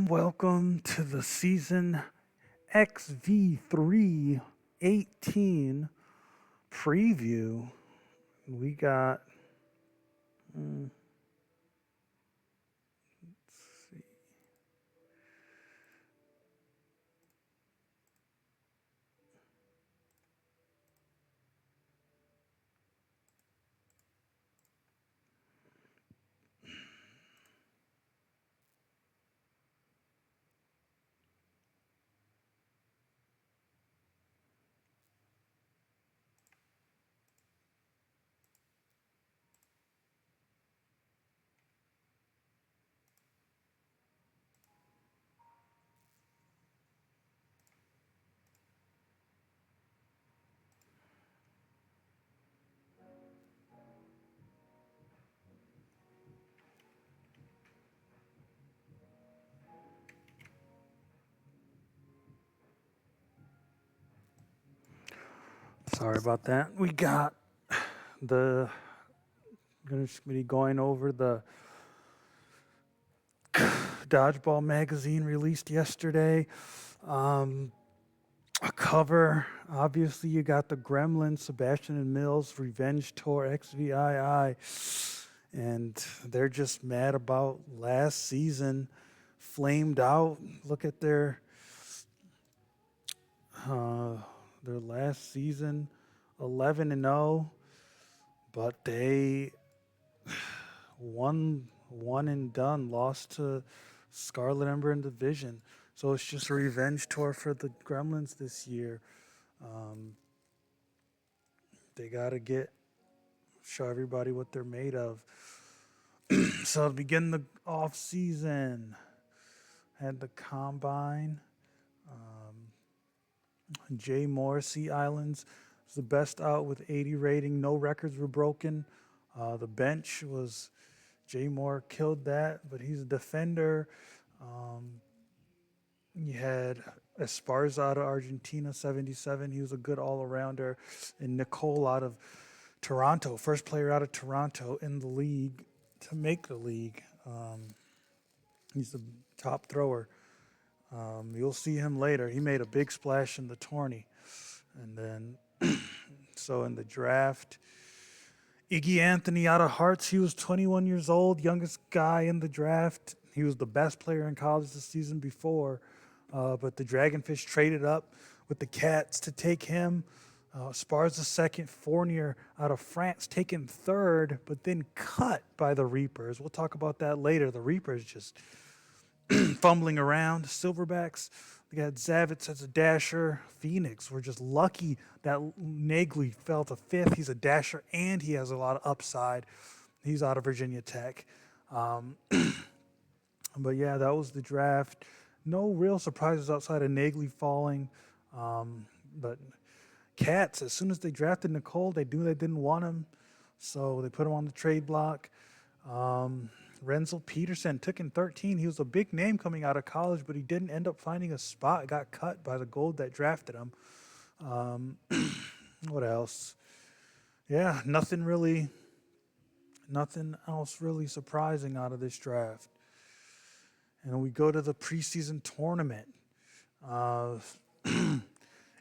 Welcome to the season XV3 18 preview. We got, let's see. Sorry about that. We got the going to be going over the Dodgeball magazine released yesterday. Um, a cover. Obviously, you got the Gremlins, Sebastian and Mills Revenge Tour XVIII, and they're just mad about last season. Flamed out. Look at uh, their last season, 11-0, but they one and done. Lost to Scarlet Ember in division. So it's just a revenge tour for the Gremlins this year. Um, they got to show everybody what they're made of. So to begin the off season, had the combine. Jay Moore, Sea Islands was the best out with 80 rating. No records were broken. The bench was Jay Moore killed that, but he's a defender. Um, you had Esparza out of Argentina, 77. He was a good all arounder. And Nicole out of Toronto, first player out of Toronto in the league to make the league. He's the top thrower. You'll see him later. He made a big splash in the tourney. And then, so in the draft, Iggy Anthony out of Hearts, he was 21 years old, youngest guy in the draft. He was the best player in college the season before, but the Dragonfish traded up with the Cats to take him. Spar's the second, Fournier out of France taken third, but then cut by the Reapers. We'll talk about that later. The Reapers just fumbling around. Silverbacks, they got Zavitz as a dasher. Phoenix were just lucky that Nagley fell to fifth. He's a dasher and he has a lot of upside. He's out of Virginia Tech. But yeah, that was the draft. No real surprises outside of Nagley falling. But Cats, as soon as they drafted Nicole, they knew they didn't want him. So they put him on the trade block. Renzel Peterson took in 13. He was a big name coming out of college, but he didn't end up finding a spot. Got cut by the Gold that drafted him. What else? Yeah, nothing else really surprising out of this draft. And we go to the preseason tournament. Uh,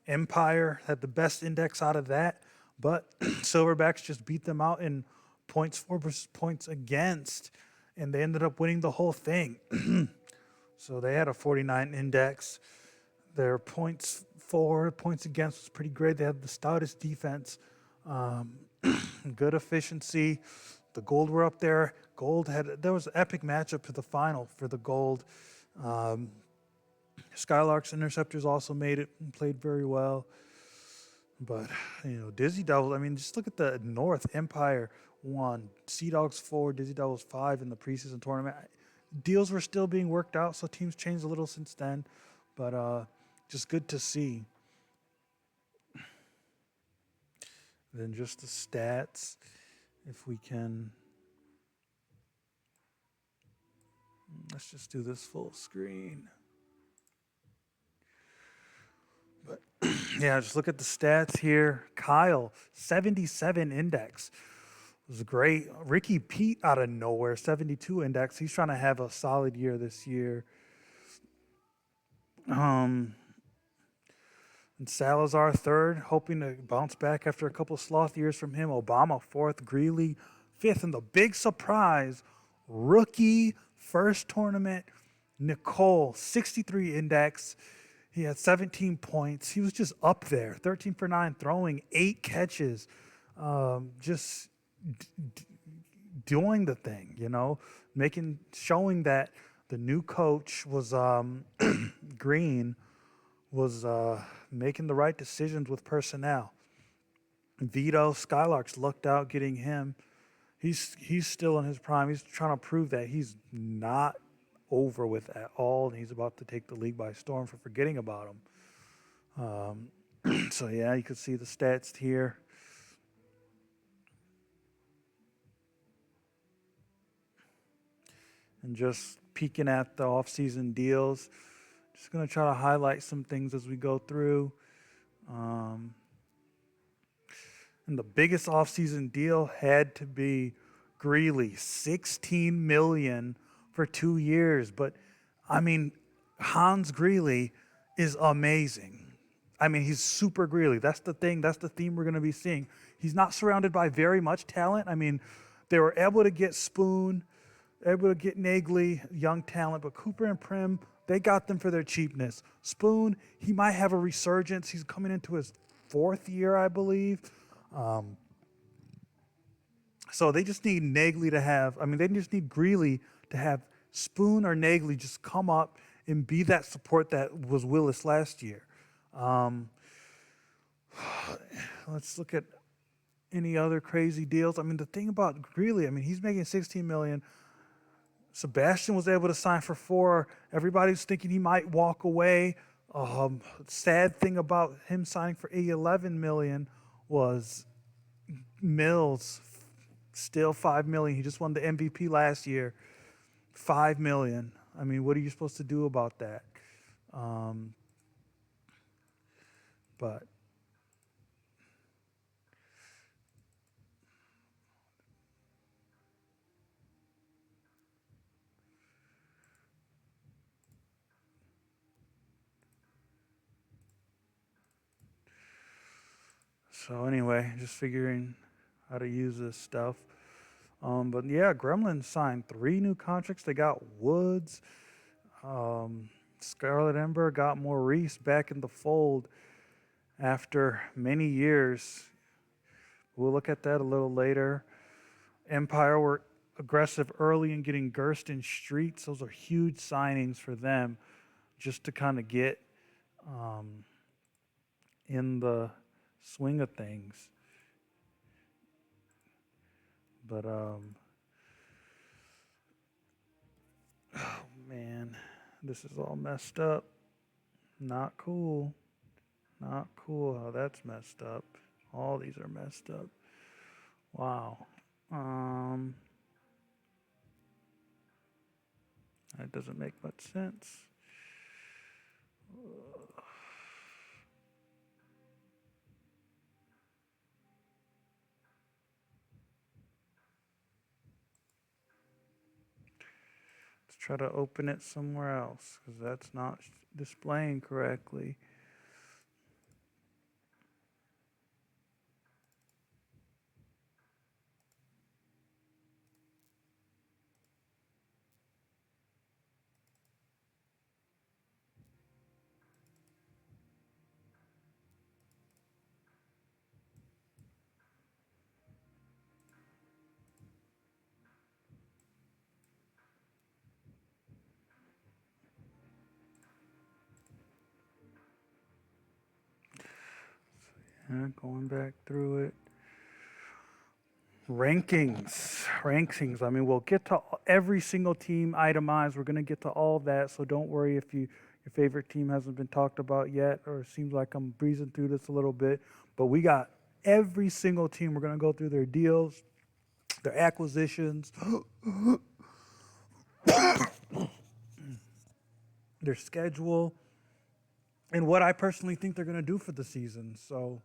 Empire had the best index out of that, but Silverbacks just beat them out in points for, points against, and they ended up winning the whole thing. So they had a 49 index. Their points for, points against was pretty great. They had the stoutest defense, good efficiency. The Gold were up there. There was an epic matchup to the final for the Gold. Skylarks Interceptors also made it and played very well. But, Dizzy Devils, I mean, just look at the North. Empire won, Sea Dogs 4, Dizzy Devils 5 in the preseason tournament. Deals were still being worked out, so teams changed a little since then. But just good to see. Then just the stats, if we can. Let's just do this full screen. But yeah, just look at the stats here. Kyle, 77 index. was great. Ricky Pete out of nowhere, 72 index. He's trying to have a solid year this year. And Salazar third, hoping to bounce back after a couple sloth years from him. Obama fourth, Greeley fifth, and the big surprise, rookie first tournament, Nicole, 63 index. He had 17 points. He was just up there, 13 for 9, throwing 8 catches, just doing the thing, showing that the new coach was Green was making the right decisions with personnel. Vito Skylarks lucked out getting him. He's still in his prime. He's trying to prove that he's not over with at all, and he's about to take the league by storm for forgetting about him. So yeah, you can see the stats here. And just peeking at the offseason deals. Just going to try to highlight some things as we go through. And the biggest offseason deal had to be Greeley, $16 million for 2 years. But, Hans Greeley is amazing. He's super Greeley. That's the thing. That's the theme we're going to be seeing. He's not surrounded by very much talent. They were able to get Spoon, able to get Nagley, young talent, but Cooper and Prim, they got them for their cheapness. Spoon, he might have a resurgence. He's coming into his 4th year, I believe. So they just need Nagley to have, they just need Greeley to have Spoon or Nagley just come up and be that support that was Willis last year. Let's look at any other crazy deals. The thing about Greeley, he's making $16 million. Sebastian was able to sign for 4. Everybody's thinking he might walk away. Sad thing about him signing for $11 million was Mills, still $5 million. He just won the MVP last year. $5 million. What are you supposed to do about that? But so anyway, just figuring how to use this stuff. But yeah, Gremlins signed 3 new contracts. They got Woods. Scarlet Ember got Maurice back in the fold after many years. We'll look at that a little later. Empire were aggressive early in getting Gerst and Streets. Those are huge signings for them just to kind of get in the swing of things. But, oh man, this is all messed up. Not cool. Not cool how that's messed up. All these are messed up. Wow. That doesn't make much sense. Let's try to open it somewhere else because that's not displaying correctly. Yeah, going back through it. Rankings. We'll get to every single team itemized. We're going to get to all of that, so don't worry if your favorite team hasn't been talked about yet, or it seems like I'm breezing through this a little bit. But we got every single team. We're going to go through their deals, their acquisitions, their schedule, and what I personally think they're going to do for the season. So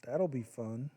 That'll be fun.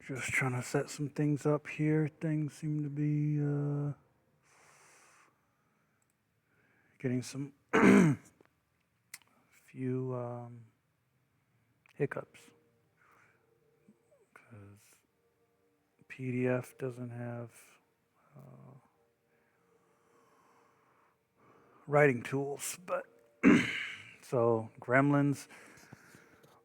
Just trying to set some things up here. Things seem to be getting some few hiccups because PDF doesn't have writing tools. But so Gremlins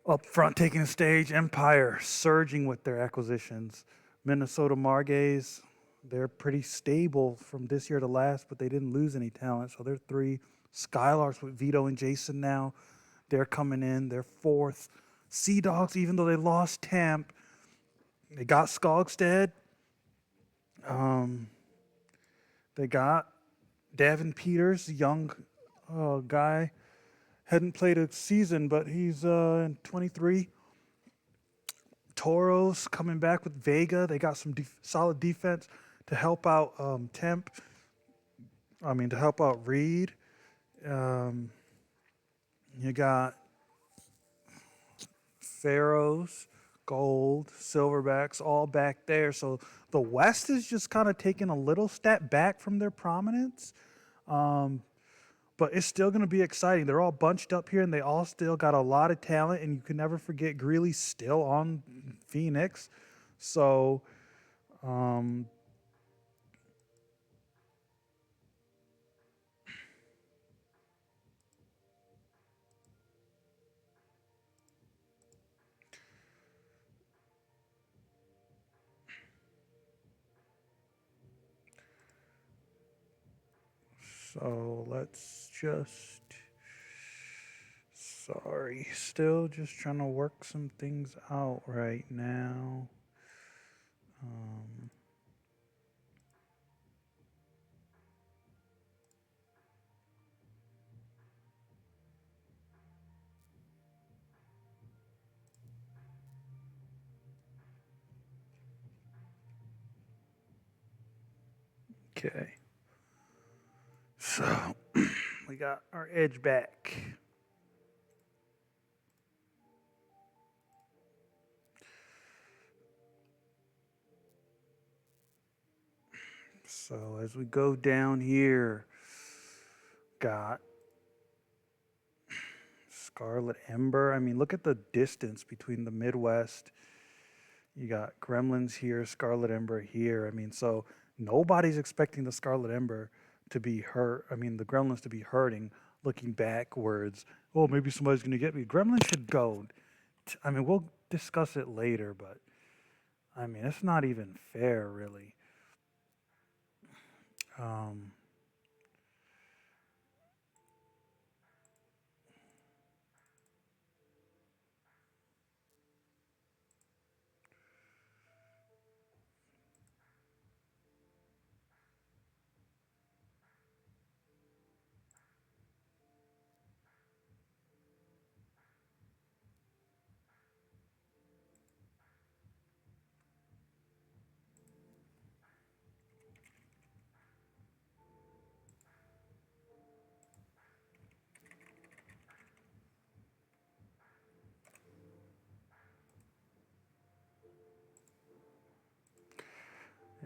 up front taking the stage, Empire surging with their acquisitions. Minnesota Margays, they're pretty stable from this year to last, but they didn't lose any talent. So they're three. Skylarks with Vito and Jason now, they're coming in. They're fourth. Sea Dogs, even though they lost Tamp, they got Skogstad. They got Davin Peters, young guy. Hadn't played a season, but he's in 23. Toros coming back with Vega. They got some solid defense to help out Temp. To help out Reed. You got Pharaohs, Gold, Silverbacks, all back there. So the West is just kind of taking a little step back from their prominence. But it's still going to be exciting. They're all bunched up here, and they all still got a lot of talent. And you can never forget Greeley's still on Phoenix. So, let's just. Sorry, still just trying to work some things out right now. Okay. So we got our edge back. So as we go down here, got Scarlet Ember. Look at the distance between the Midwest. You got Gremlins here, Scarlet Ember here. So nobody's expecting the Scarlet Ember to be hurt. The Gremlins to be hurting looking backwards. Oh, maybe somebody's going to get me. Gremlin should go. I mean, we'll discuss it later, but I mean, it's not even fair, really. Um,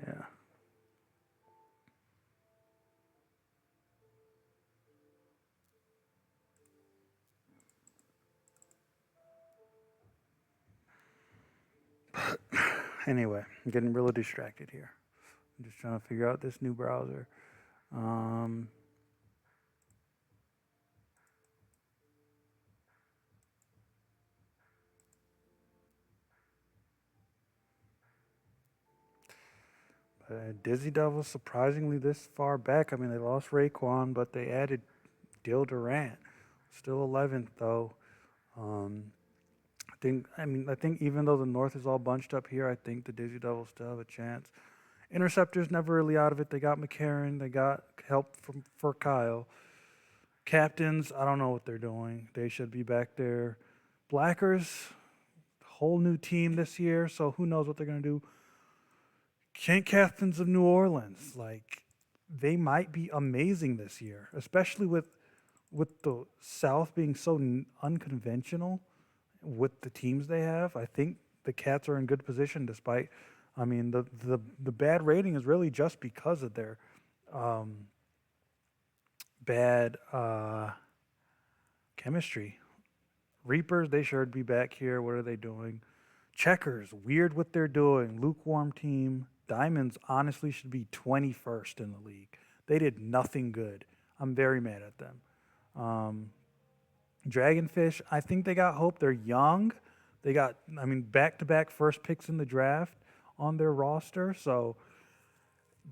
yeah. Anyway, I'm getting really distracted here. I'm just trying to figure out this new browser. Um, Dizzy Devils surprisingly this far back. I mean, they lost Raekwon, but they added Dill Durant. Still 11th though. Um, I think even though the North is all bunched up here, I think the Dizzy Devils still have a chance. Interceptors never really out of it. They got McCarron. They got help from for Kyle. Captains, I don't know what they're doing. They should be back there. Blackers, whole new team this year, so who knows what they're gonna do. Kent Captains of New Orleans, like they might be amazing this year, especially with the South being so unconventional with the teams they have. I think the Cats are in good position despite. I mean, the bad rating is really just because of their um, bad chemistry. Reapers, they should be back here. What are they doing? Checkers, weird what they're doing. Lukewarm team. Diamonds honestly should be 21st in the league. They did nothing good. I'm very mad at them. Um, Dragonfish, I think they got hope. They're young. They got, I mean, back to back first picks in the draft on their roster. So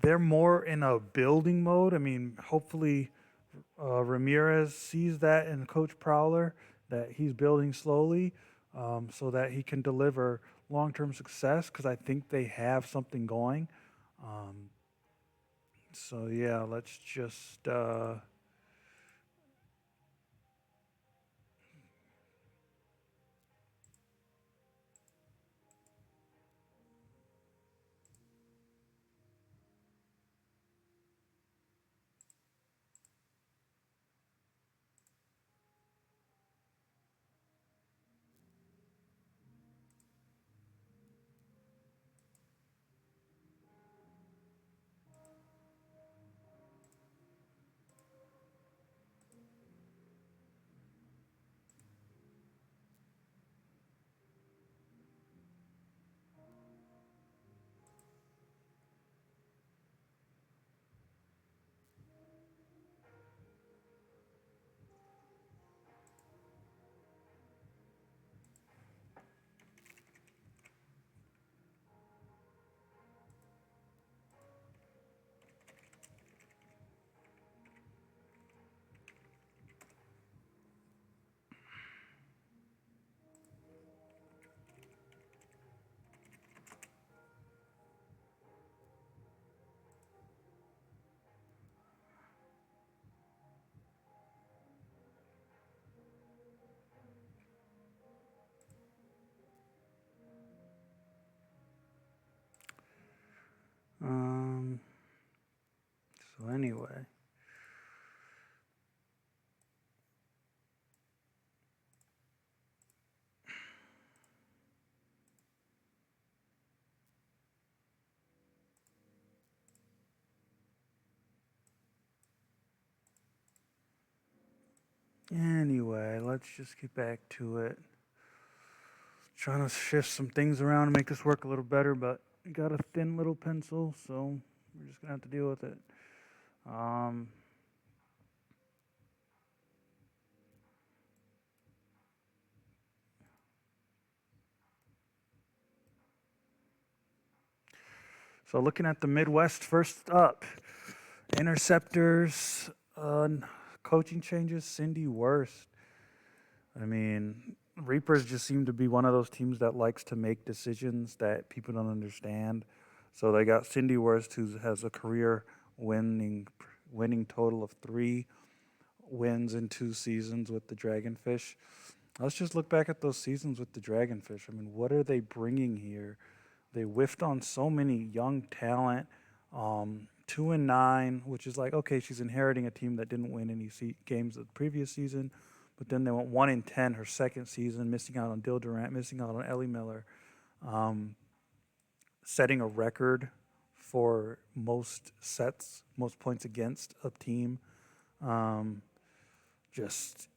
they're more in a building mode. I mean, hopefully Ramirez sees that in Coach Prowler that he's building slowly so that he can deliver long term success because I think they have something going. Um, so, yeah, let's just. Um, so, anyway. Anyway, let's just get back to it. Trying to shift some things around to make this work a little better, but we got a thin little pencil, so we're just gonna have to deal with it. Um, So looking at the Midwest first up, Interceptors, coaching changes, Cindy Worst. I mean, Reapers just seem to be one of those teams that likes to make decisions that people don't understand. So they got Cindy Worst, who has a career winning winning total of 3 wins in 2 seasons with the Dragonfish. Let's just look back at those seasons with the Dragonfish. I mean, what are they bringing here? They whiffed on so many young talent. 2-9, which is like, okay, she's inheriting a team that didn't win any games the previous season, but then they went 1-10 her second season, missing out on Dill Durant, missing out on Ellie Miller, setting a record for most sets, most points against a team. Just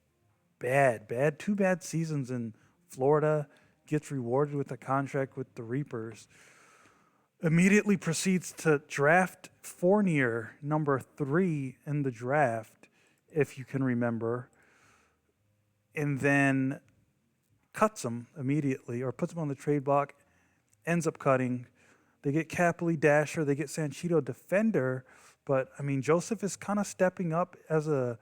bad, 2 bad seasons in Florida. Gets rewarded with a contract with the Reapers. Immediately proceeds to draft Fournier, number 3 in the draft, if you can remember, and then cuts him immediately or puts him on the trade block, ends up cutting. They get Capley, Dasher, they get Sanchito, defender, but I mean, Joseph is kind of stepping up as a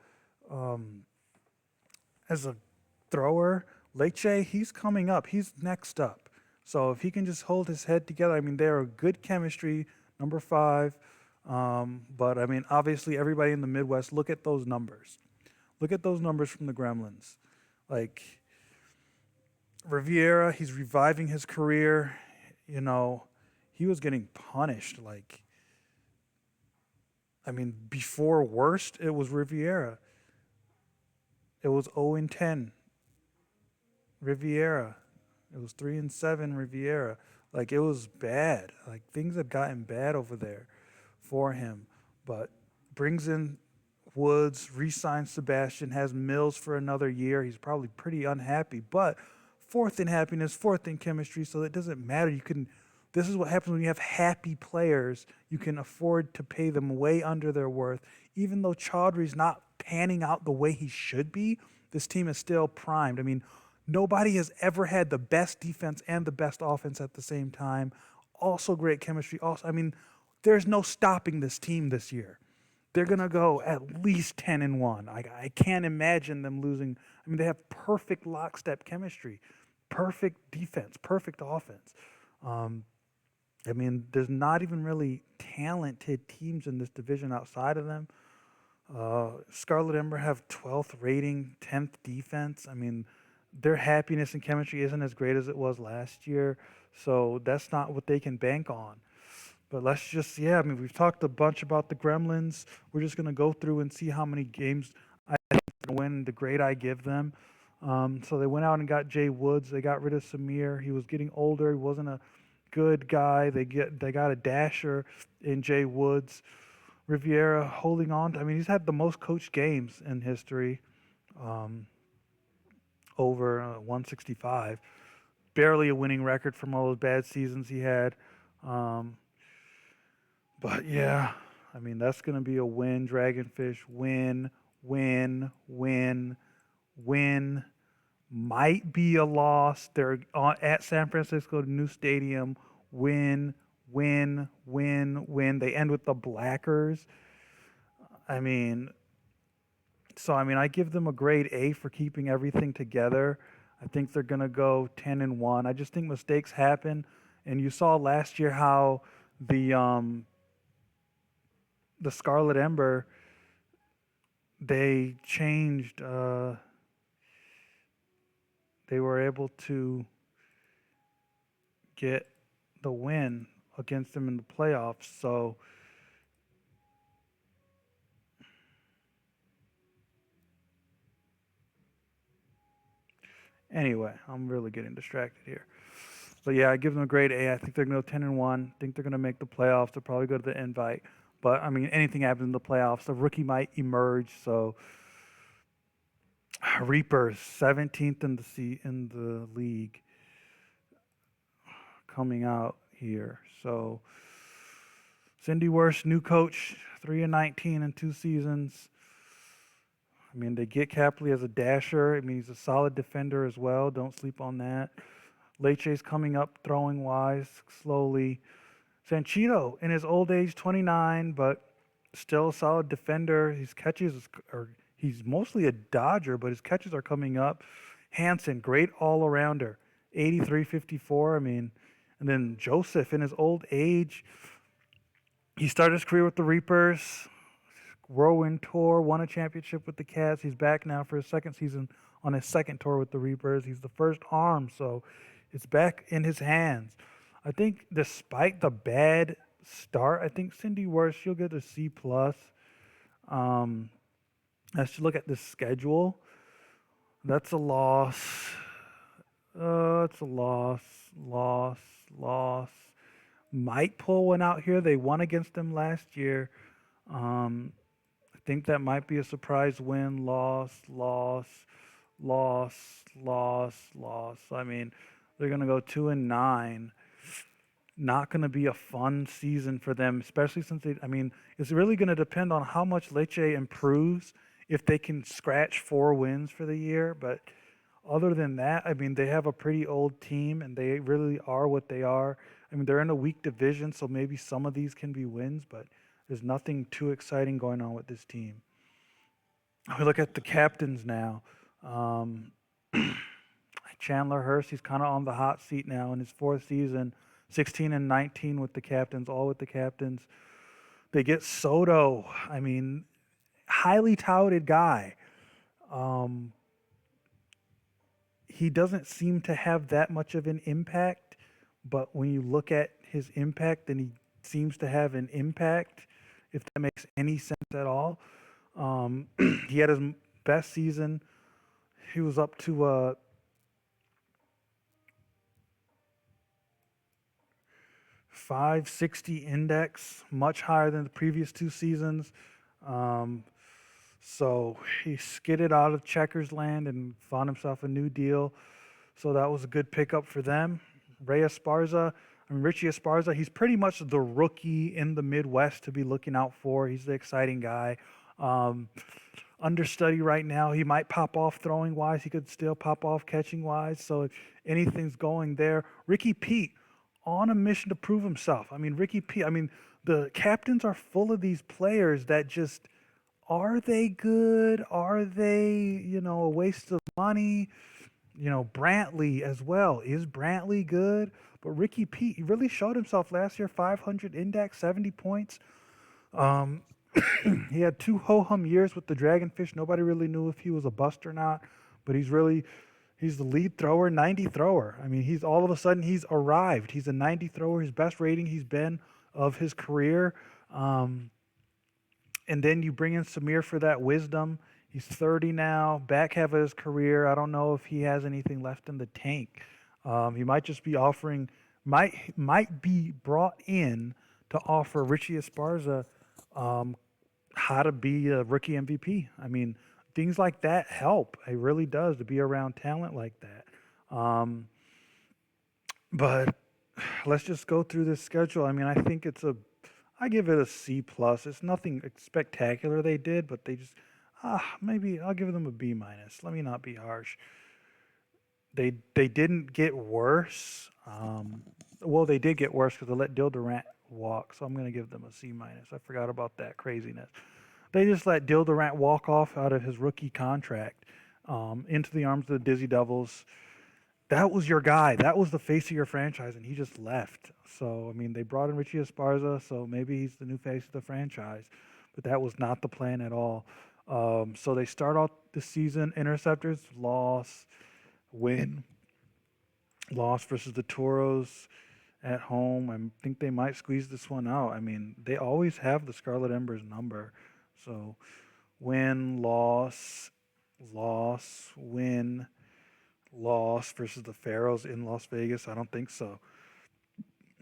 thrower. Leche, he's coming up. He's next up. So if he can just hold his head together, I mean, they're a good chemistry, number 5. But, I mean, obviously everybody in the Midwest, look at those numbers. Look at those numbers from the Gremlins. Like, Riviera, he's reviving his career. You know, he was getting punished. Like, I mean, before Worst, it was Riviera. It was 0-10. Riviera. It was 3-7 Riviera. Like, it was bad. Like, things had gotten bad over there for him. But brings in Woods, re-signs Sebastian, has Mills for another year. He's probably pretty unhappy. But 4th in happiness, 4th in chemistry, so it doesn't matter. This is what happens when you have happy players. You can afford to pay them way under their worth. Even though Chaudhry's not panning out the way he should be, this team is still primed. I mean, nobody has ever had the best defense and the best offense at the same time. Also great chemistry. Also, I mean, there's no stopping this team this year. They're going to go at least 10-1. I can't imagine them losing. I mean, they have perfect lockstep chemistry, perfect defense, perfect offense. I mean, there's not even really talented teams in this division outside of them. Scarlet Ember have 12th rating, 10th defense. I mean, their happiness and chemistry isn't as great as it was last year, so that's not what they can bank on. But let's just, I mean, we've talked a bunch about the Gremlins. We're just going to go through and see how many games I think they're going to win, the grade I give them. So they went out and got Jay Woods. They got rid of Samir. He was getting older. He wasn't a good guy. They got a dasher in Jay Woods. Riviera holding on. I mean, he's had the most coached games in history. Over 165. Barely a winning record from all those bad seasons he had. But yeah, I mean, that's going to be a win. Dragonfish, win. Might be a loss. They're at San Francisco, new stadium. Win. They end with the Blackers. I mean, I give them a grade A for keeping everything together. I think they're going to go 10-1. I just think mistakes happen. And you saw last year how the Scarlet Ember, they changed. They were able to get the win against them in the playoffs. So anyway, I'm really getting distracted here. But yeah, I give them a grade A. I think they're going to go 10-1. I think they're going to make the playoffs. They'll probably go to the invite. But I mean, anything happens in the playoffs. The rookie might emerge. So Reapers, 17th in the league, coming out here. So Cindy Worst, new coach, 3-19 in 2 seasons. I mean, they get Capley as a dasher. I mean, he's a solid defender as well. Don't sleep on that. Leche's coming up throwing wise slowly. Sanchito, in his old age, 29, but still a solid defender. His catches are he's mostly a dodger, but his catches are coming up. Hansen, great all-arounder, 83-54. I mean, and then Joseph, in his old age, he started his career with the Reapers, whirlwind tour, won a championship with the Cats. He's back now for his second season on his second tour with the Reapers. He's the first arm, so it's back in his hands. I think despite the bad start, I think Cindy Worth, she'll get a C plus. Let's look at the schedule. That's a loss. It's a loss. Might pull one out here. They won against them last year. I think that might be a surprise win. Loss. I mean, they're gonna go 2-9. Not gonna be a fun season for them, especially since I mean, it's really gonna depend on how much Lecce improves if they can scratch 4 wins for the year. But other than that, I mean, they have a pretty old team and they really are what they are. I mean, they're in a weak division, so maybe some of these can be wins, but there's nothing too exciting going on with this team. We look at the captains now. Chandler Hurst, he's kind of on the hot seat now in his 4th season, 16-19 with the captains, all with the captains. They get Soto. I mean, highly touted guy. He doesn't seem to have that much of an impact, but when you look at his impact, then he seems to have an impact, if that makes any sense at all. He had his best season. He was up to 560 index, much higher than the previous 2 seasons. So he skidded out of Checkers land and found himself a new deal. So that was a good pickup for them. Ray Esparza, Richie Esparza, he's pretty much the rookie in the Midwest to be looking out for. He's the exciting guy. Understudy right now. He might pop off throwing wise. He could still pop off catching wise. So if anything's going there. Ricky Pete on a mission to prove himself. I mean, Ricky Pete, the captains are full of these players that just, are they good? Are they, a waste of money? Brantley as well. Is Brantley good? But Ricky Pete, he really showed himself last year. 500 index, 70 points. He had 2 ho-hum years with the Dragonfish. Nobody really knew if he was a bust or not. But he's the lead thrower, 90 thrower. I mean, he's all of a sudden he's arrived. He's a 90 thrower. His best rating he's been of his career. And then you bring in Samir for that wisdom. He's 30 now, back half of his career. I don't know if he has anything left in the tank. He might just be offering, might be brought in to offer Richie Esparza how to be a rookie MVP. I mean, things like that help. It really does to be around talent like that. But let's just go through this schedule. I mean, I think I give it a C plus. It's nothing spectacular they did, but they just, maybe I'll give them a B minus. Let me not be harsh. They didn't get worse. Well, they did get worse because they let Dil Durant walk, so I'm going to give them a C minus. I forgot about that craziness. They just let Dil Durant walk off out of his rookie contract into the arms of the Dizzy Devils. That was your guy. That was the face of your franchise, and he just left. So, I mean, they brought in Richie Esparza, so maybe he's the new face of the franchise. But that was not the plan at all. So they start off the season, Interceptors, loss, win. Loss versus the Toros at home. I think they might squeeze this one out. I mean, they always have the Scarlet Embers number. So, win, loss, win, loss versus the Pharaohs in Las Vegas. I don't think so.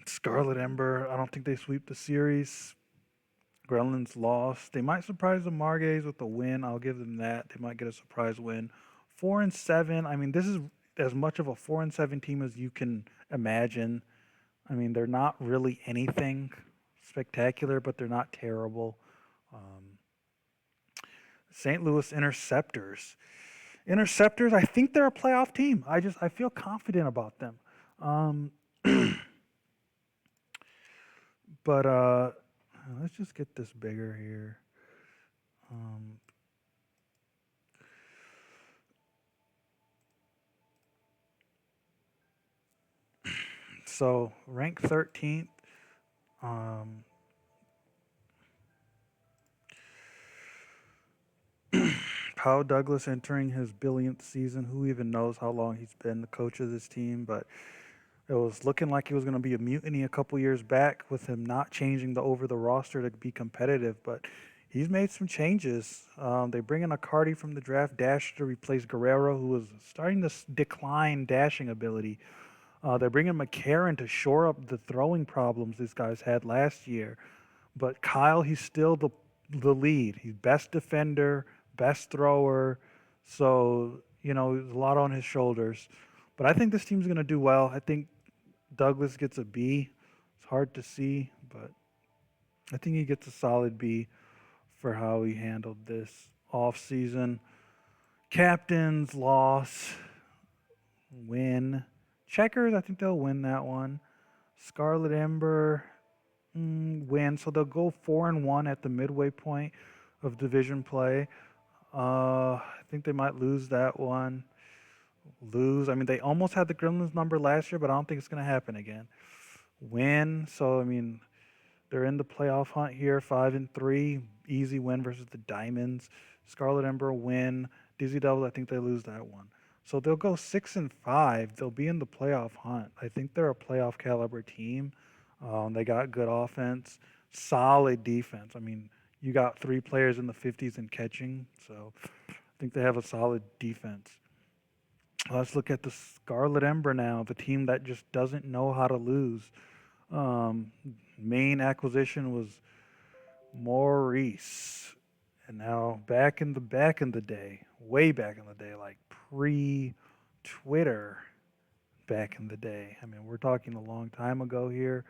Scarlet Ember, I don't think they sweep the series. Gremlins lost. They might surprise the Margays with a win. I'll give them that. They might get a surprise win. 4-7. I mean, this is as much of a 4-7 team as you can imagine. I mean, they're not really anything spectacular, but they're not terrible. St. Louis Interceptors. Interceptors, I think they're a playoff team. I feel confident about them. But let's just get this bigger here. Um, so ranked 13th. Um, Powell Douglas entering his billionth season. Who even knows how long he's been the coach of this team? But it was looking like he was going to be a mutiny a couple years back with him not changing the over the roster to be competitive. But he's made some changes. They bring in a Cardi from the draft dash to replace Guerrero, who was starting to decline dashing ability. They're bringing McCarron to shore up the throwing problems these guys had last year. But Kyle, he's still the lead. He's best defender, best thrower. So, there's a lot on his shoulders. But I think this team's going to do well. I think Douglas gets a B. It's hard to see, but I think he gets a solid B for how he handled this offseason. Captains, loss, win. Checkers, I think they'll win that one. Scarlet Ember, win. So they'll go 4-1 at the midway point of division play. I think they might lose that one. Lose. I mean, they almost had the Gremlins number last year, but I don't think it's going to happen again. Win. So I mean, they're in the playoff hunt here. 5-3, easy win versus the Diamonds. Scarlet Ember win. Dizzy Devils, I think they lose that one. So they'll go 6-5. They'll be in the playoff hunt. I think they're a playoff caliber team. They got good offense, solid defense. I mean, you got 3 players in the 50s in catching, so I think they have a solid defense. Let's look at the Scarlet Ember now, the team that just doesn't know how to lose. Um, Main acquisition was Maurice, and now back in the day, way back in the day, like pre-Twitter, back in the day. I mean, we're talking a long time ago here.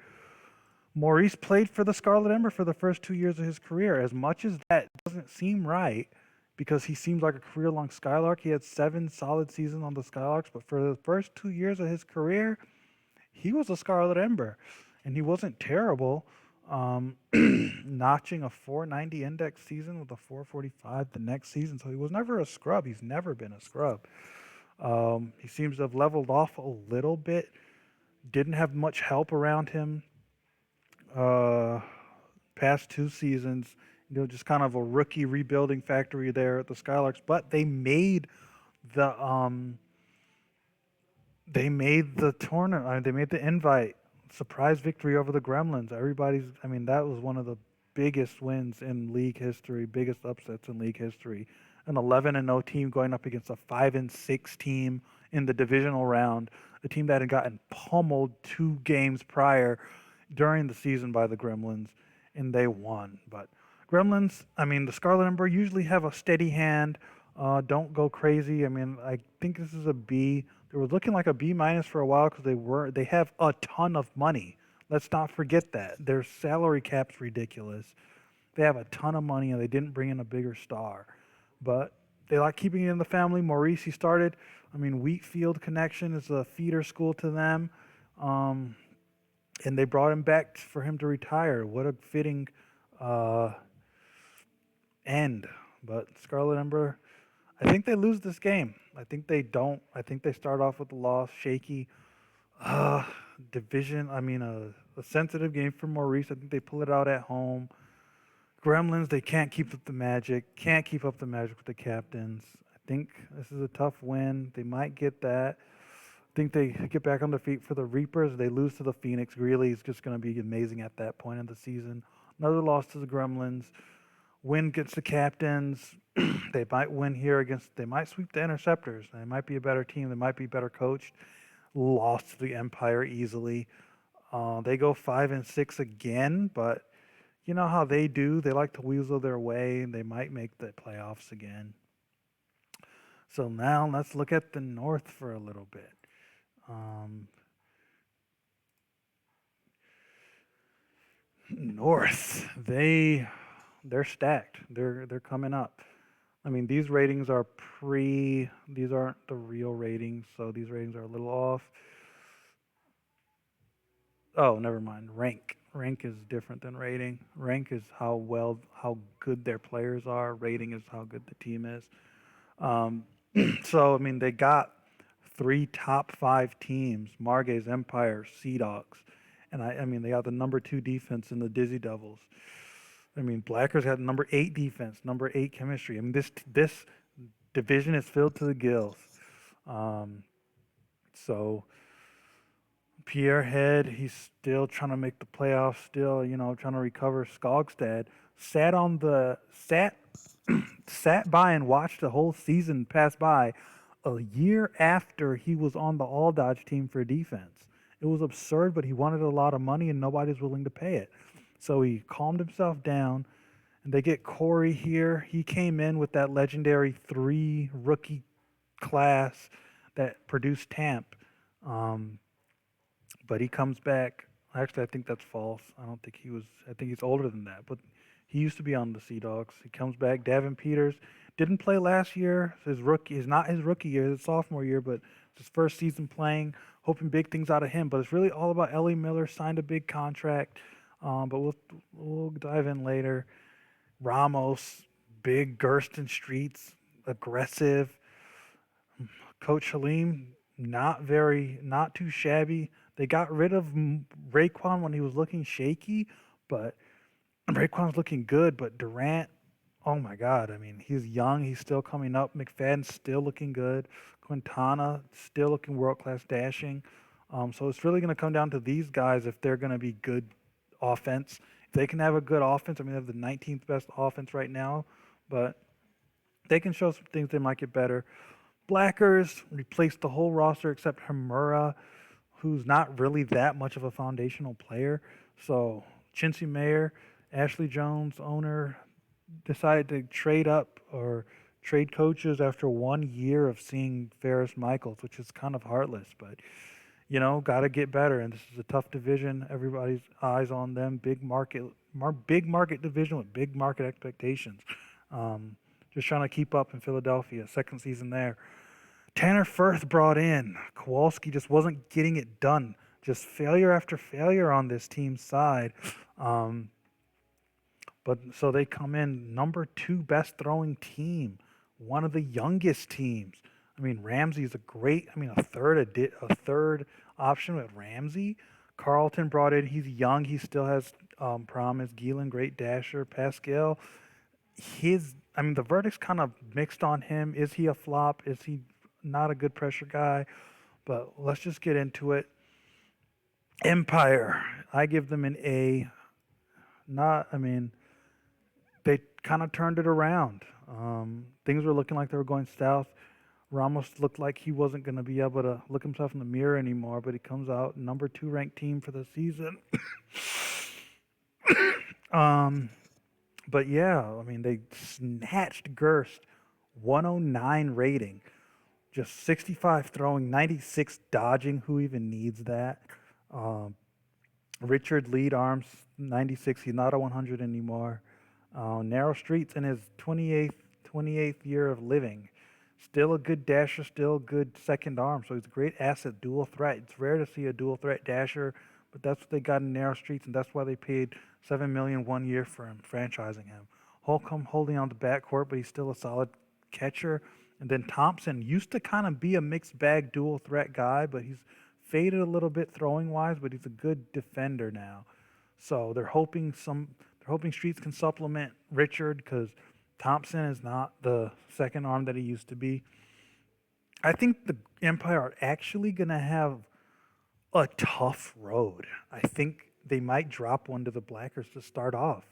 Maurice played for the Scarlet Ember for the first 2 years of his career. As much as that doesn't seem right, because he seems like a career-long Skylark, he had 7 solid seasons on the Skylarks, but for the first 2 years of his career, he was a Scarlet Ember, and he wasn't terrible. Notching a 490 index season with a 445 the next season, so he was never a scrub. He's never been a scrub. He seems to have leveled off a little bit. Didn't have much help around him. Uh, Past 2 seasons, just kind of a rookie rebuilding factory there at the Skylarks. But the the tournament. They made the invite. Surprise victory over the Gremlins. I mean, that was one of the biggest wins in league history, biggest upsets in league history. An 11-0 team going up against a 5-6 team in the divisional round, a team that had gotten pummeled 2 games prior during the season by the Gremlins, and they won. But Gremlins, I mean, the Scarlet Ember usually have a steady hand. Don't go crazy. I mean, I think this is a B. They were looking like a B minus for a while because they have a ton of money. Let's not forget that their salary cap's ridiculous. They have a ton of money and they didn't bring in a bigger star, but they like keeping it in the family. Maurice, he started. I mean, Wheatfield Connection is a feeder school to them, um, and they brought him back for him to retire. What a fitting uh, end. But Scarlet Ember, I think they lose this game. I think they don't. I think they start off with a loss, shaky. Uh, Division. I mean, a sensitive game for Maurice. I think they pull it out at home. Gremlins, they can't keep up the magic. Can't keep up the magic with the captains. I think this is a tough win. They might get that. I think they get back on their feet for the Reapers. They lose to the Phoenix. Greeley is just going to be amazing at that point in the season. Another loss to the Gremlins. Win gets the Captains. They might win here against. They might sweep the Interceptors. They might be a better team. They might be better coached. Lost to the Empire easily. They go 5-6 again, but you know how they do. They like to weasel their way, and they might make the playoffs again. So now let's look at the North for a little bit. Um, North, they're stacked. They're coming up. I mean, these ratings are pre. These aren't the real ratings, so these ratings are a little off. Oh, never mind. Rank. Rank is different than rating. Rank is how good their players are. Rating is how good the team is. Um, so I mean, they got three top five teams: Margay's Empire, Sea Dogs, and I mean they got the number two defense in the Dizzy Devils. I mean, Blackers had number eight defense, number eight chemistry. I mean, this division is filled to the gills. Um, so Pierre Head, he's still trying to make the playoffs. Still, trying to recover. Skogstad sat sat by and watched the whole season pass by a year after he was on the All Dodge team for defense. It was absurd, but he wanted a lot of money and nobody's willing to pay it. So he calmed himself down, and they get Corey here. He came in with that legendary three rookie class that produced Tamp. Um, but he comes back. Actually, I think that's false. I don't think he was. I think he's older than that. But he used to be on the Sea Dogs. He comes back. Davin Peters didn't play last year. Is not his rookie year. His sophomore year, but it's his first season playing. Hoping big things out of him. But it's really all about Ellie Miller. Signed a big contract. But we'll dive in later. Ramos, big Gersten Streets, aggressive. Coach Halim, not too shabby. They got rid of Raekwon when he was looking shaky, but Raekwon's looking good. But Durant, oh my God! I mean, he's young. He's still coming up. McFadden's still looking good. Quintana still looking world class dashing. So it's really going to come down to these guys if they're going to be good offense. If they can have a good offense, I mean, they have the 19th best offense right now, but they can show some things they might get better. Blackers replaced the whole roster except Hamura, who's not really that much of a foundational player. So Chintzy Mayer, Ashley Jones, owner, decided to trade up or trade coaches after 1 year of seeing Ferris Michaels, which is kind of heartless, but got to get better. And this is a tough division. Everybody's eyes on them. Big market division with big market expectations. Just trying to keep up in Philadelphia. Second season there. Tanner Firth brought in. Kowalski just wasn't getting it done. Just failure after failure on this team's side. But so they come in number two best throwing team, one of the youngest teams. I mean, Ramsey's a third option with Ramsey. Carlton brought in. He's young. He still has promise. Gielan, great dasher. Pascal, the verdict's kind of mixed on him. Is he a flop? Is he not a good pressure guy? But let's just get into it. Empire, I give them an A. They kind of turned it around. Things were looking like they were going south. Ramos looked like he wasn't going to be able to look himself in the mirror anymore, but he comes out number two ranked team for the season. But yeah, I mean, they snatched Gerst, 109 rating, just 65 throwing, 96 dodging. Who even needs that? Richard lead arms, 96. He's not a 100 anymore. Narrow streets in his 28th year of living. Still a good dasher, still a good second arm. So he's a great asset, dual threat. It's rare to see a dual threat dasher, but that's what they got in narrow streets, and that's why they paid $7 million 1 year for him, franchising him. Holcomb holding on the backcourt, but he's still a solid catcher. And then Thompson used to kind of be a mixed bag dual threat guy, but he's faded a little bit throwing wise, but he's a good defender now. So they're hoping Streets can supplement Richard because Thompson is not the second arm that he used to be. I think the Empire are actually going to have a tough road. I think they might drop one to the Blackers to start off.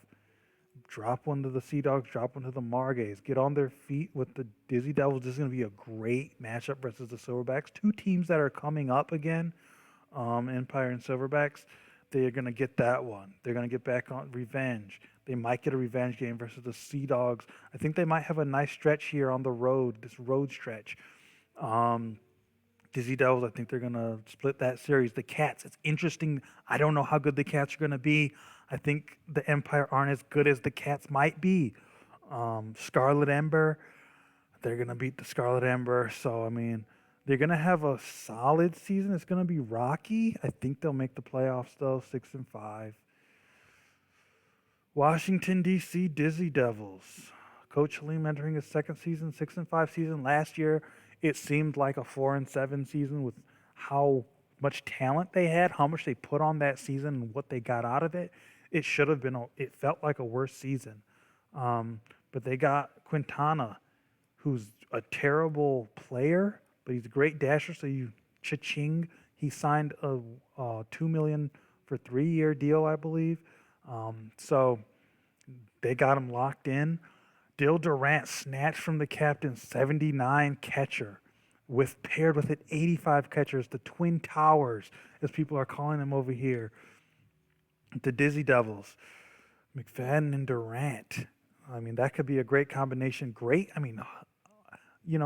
Drop one to the Sea Dogs, drop one to the Margays. Get on their feet with the Dizzy Devils. This is going to be a great matchup versus the Silverbacks. Two teams that are coming up again, Empire and Silverbacks. They are going to get that one. They're going to get back on revenge. They might get a revenge game versus the Sea Dogs. I think they might have a nice stretch here on the road, this road stretch. Dizzy Devils, I think they're going to split that series. The Cats, it's interesting. I don't know how good the Cats are going to be. I think the Empire aren't as good as the Cats might be. Scarlet Ember, they're going to beat the Scarlet Ember. So, I mean, they're going to have a solid season. It's going to be rocky. I think they'll make the playoffs, though, 6-5. Washington, D.C. Dizzy Devils. Coach Halim entering his second season, 6-5 season. Last year, it seemed like a 4-7 season with how much talent they had, how much they put on that season, and what they got out of it. It should have been, it felt like a worse season. Um, but they got Quintana, who's a terrible player, but he's a great dasher. So cha-ching, he signed a $2 million for 3-year deal, I believe. So they got him locked in. Dill Durant snatched from the captain 79 catcher with paired with it 85 catchers, the Twin Towers, as people are calling them over here. The Dizzy Devils, McFadden and Durant. I mean, that could be a great combination. Great. I mean,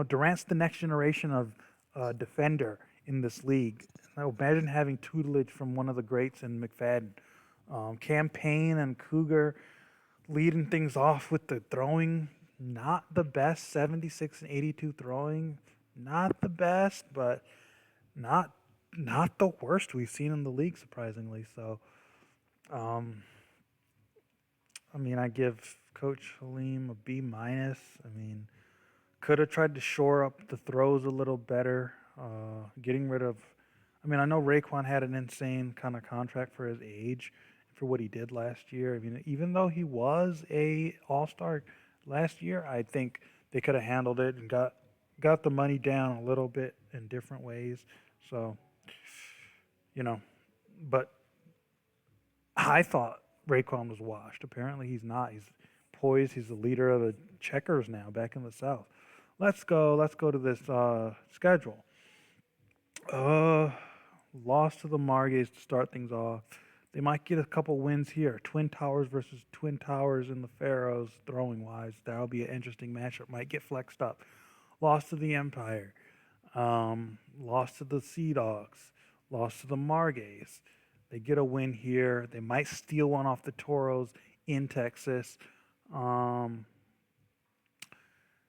Durant's the next generation of defender in this league. Now, imagine having tutelage from one of the greats in McFadden. Campaign and Cougar leading things off with the throwing. Not the best, 76 and 82 throwing. Not the best, but not the worst we've seen in the league, surprisingly. So, I mean, I give Coach Halim a B minus. I mean, could have tried to shore up the throws a little better. Getting rid of, I mean, I know Raekwon had an insane kind of contract for his age, for what he did last year. I mean, even though he was a All-Star last year, I think they could have handled it and got the money down a little bit in different ways. So, you know, but I thought Raekwon was washed. Apparently, he's not. He's poised. He's the leader of the Checkers now, back in the South. Let's go. Let's go to this schedule. Uh, Lost to the Margays to start things off. They might get a couple wins here. Twin Towers versus Twin Towers in the Pharaohs, throwing wise. That'll be an interesting matchup. Might get flexed up. Lost to the Empire. Lost to the Sea Dogs. Lost to the Margays. They get a win here. They might steal one off the Toros in Texas.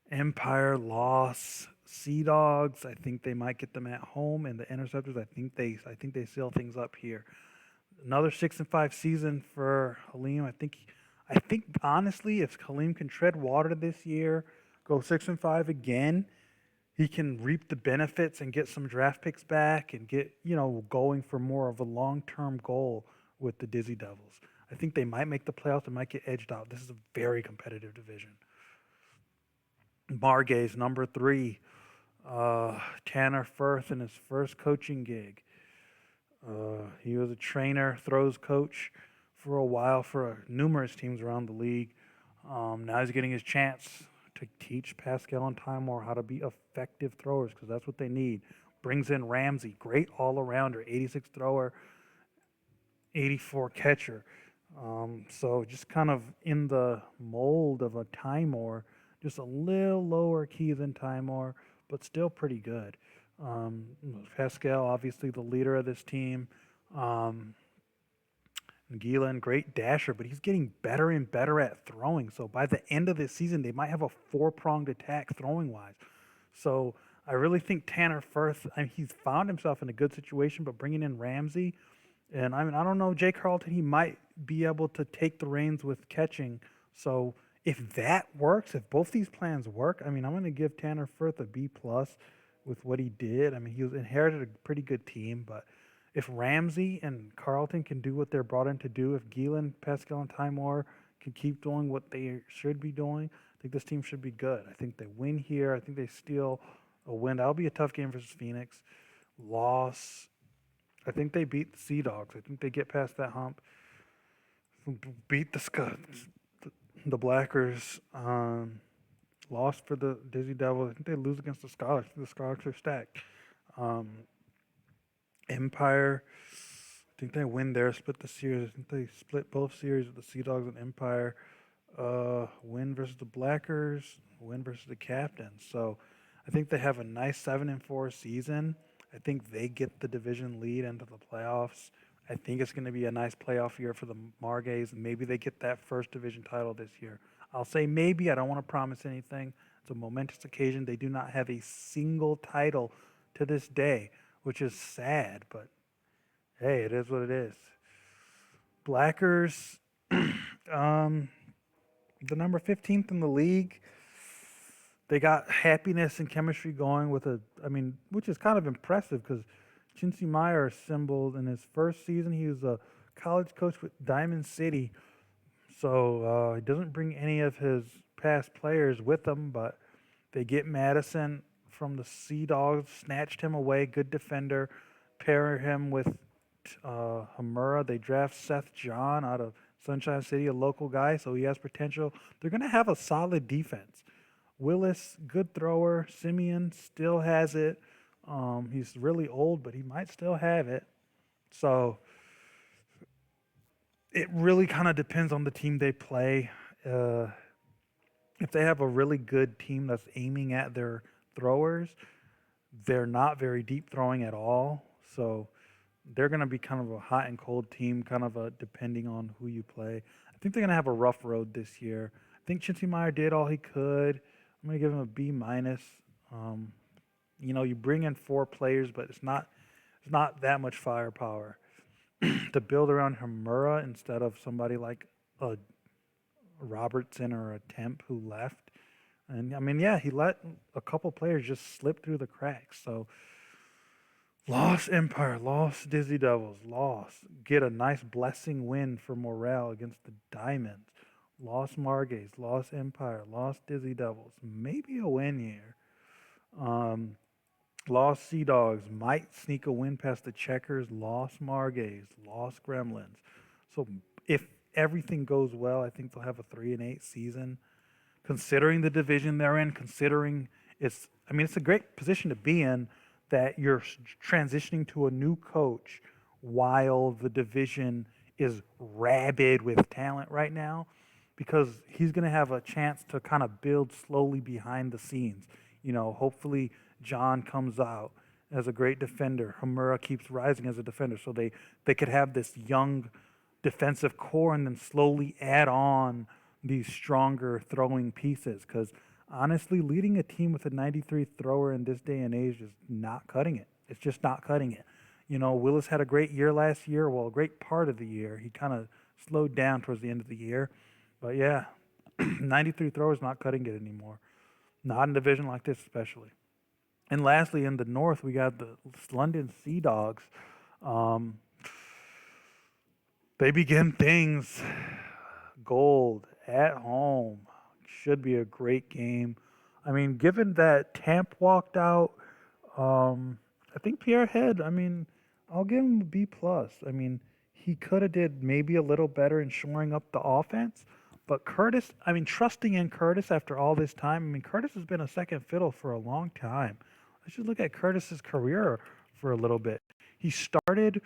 Empire loss. Sea Dogs, I think they might get them at home, and the Interceptors, I think they seal things up here. Another 6-5 season for Halim. I think honestly, if Halim can tread water this year, go 6-5 again, he can reap the benefits and get some draft picks back and get going for more of a long-term goal with the Dizzy Devils. I think they might make the playoffs. They might get edged out. This is a very competitive division. Margays, number 3. Tanner Firth in his first coaching gig. He was a trainer, throws coach for a while for numerous teams around the league. Now he's getting his chance to teach Pascal and Timor how to be effective throwers, because that's what they need. Brings in Ramsey, great all-arounder, 86 thrower, 84 catcher. So just kind of in the mold of a Timor, just a little lower key than Timor, but still pretty good. Pascal, obviously the leader of this team. Gielan, great dasher, but he's getting better and better at throwing. So by the end of this season, they might have a 4-pronged attack throwing-wise. So I really think Tanner Firth, he's found himself in a good situation, but bringing in Ramsey, and I don't know, Jay Carlton, he might be able to take the reins with catching. So if that works, if both these plans work, I'm going to give Tanner Firth a B+ with what he did. He inherited a pretty good team, but if Ramsey and Carlton can do what they're brought in to do, if Gielan, Pascal, and Timor can keep doing what they should be doing, I think this team should be good. I think they win here. I think they steal a win. That'll be a tough game versus Phoenix. Loss. I think they beat the Sea Dogs. I think they get past that hump. Beat the Blackers. Lost for the Dizzy Devils. I think they lose against the Scarlets. The Scarlets are stacked. Empire, I think they win there, split the series. I think they split both series with the Sea Dogs and Empire. Win versus the Blackers, win versus the Captains. So I think they have a nice 7-4 season. I think they get the division lead into the playoffs. I think it's going to be a nice playoff year for the Margays. Maybe they get that first division title this year. I'll say maybe. I don't want to promise anything. It's a momentous occasion. They do not have a single title to this day, which is sad, but hey, it is what it is. Blackers, Um, the number 15th in the league. They got happiness and chemistry going with which is kind of impressive because Chintzy Meyer assembled in his first season. He was a college coach with Diamond City, so he doesn't bring any of his past players with him, but they get Madison from the Sea Dogs, snatched him away, good defender, pair him with Hamura. They draft Seth John out of Sunshine City, a local guy, so he has potential. They're going to have a solid defense. Willis, good thrower. Simeon still has it. He's really old, but he might still have it. So it really kind of depends on the team they play. Uh, if they have a really good team that's aiming at their throwers, they're not very deep throwing at all. So they're going to be kind of a hot and cold team, kind of depending on who you play. I think they're going to have a rough road this year. I think Chintzy Meyer did all he could. I'm going to give him a B minus. You bring in 4 players, but it's not that much firepower to build around Hamura instead of somebody like a Robertson or a Temp who left. And yeah, he let a couple players just slip through the cracks. So lost Empire, lost Dizzy Devils, lost. Get a nice blessing win for morale against the Diamonds. Lost Margays, lost Empire, lost Dizzy Devils. Maybe a win here. Lost Sea Dogs, might sneak a win past the Checkers. Lost Margays, lost Gremlins. So if everything goes well, I think they'll have a 3-8 season. Considering the division they're in, considering it's a great position to be in that you're transitioning to a new coach while the division is rabid with talent right now, because he's going to have a chance to kind of build slowly behind the scenes. Hopefully John comes out as a great defender. Hamura keeps rising as a defender, so they could have this young defensive core and then slowly add on these stronger throwing pieces. Because honestly, leading a team with a 93 thrower in this day and age is not cutting it. It's just not cutting it. Willis had a great year last year. Well, a great part of the year. He kind of slowed down towards the end of the year. But yeah, 93 throwers not cutting it anymore. Not in a division like this, especially. And lastly, in the North, we got the London Sea Dogs. They begin things. Gold at home. Should be a great game. Given that Tamp walked out, I think Pierre Head, I'll give him a B plus. He could have did maybe a little better in shoring up the offense. But Curtis, trusting in Curtis after all this time, Curtis has been a second fiddle for a long time. Let's just look at Curtis's career for a little bit. He started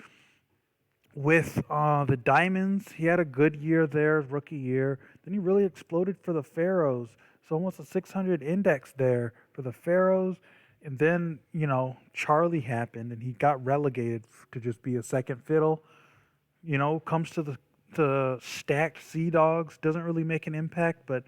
with the Diamonds. He had a good year there, rookie year. Then he really exploded for the Pharaohs. So almost a 600 index there for the Pharaohs. And then, Charlie happened and he got relegated to just be a second fiddle. Comes to the stacked Sea Dogs, doesn't really make an impact, but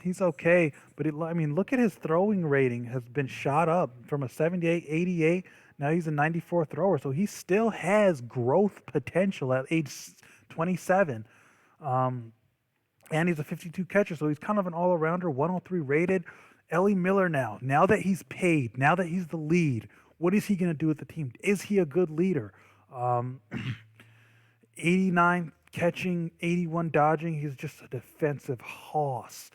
he's okay. But look at his throwing rating has been shot up from a 78, 88. Now he's a 94 thrower, so he still has growth potential at age 27. And he's a 52 catcher, so he's kind of an all-arounder, 103 rated. Ellie Miller now that he's paid, now that he's the lead, what is he going to do with the team? Is he a good leader? 89 catching, 81 dodging. He's just a defensive hoss.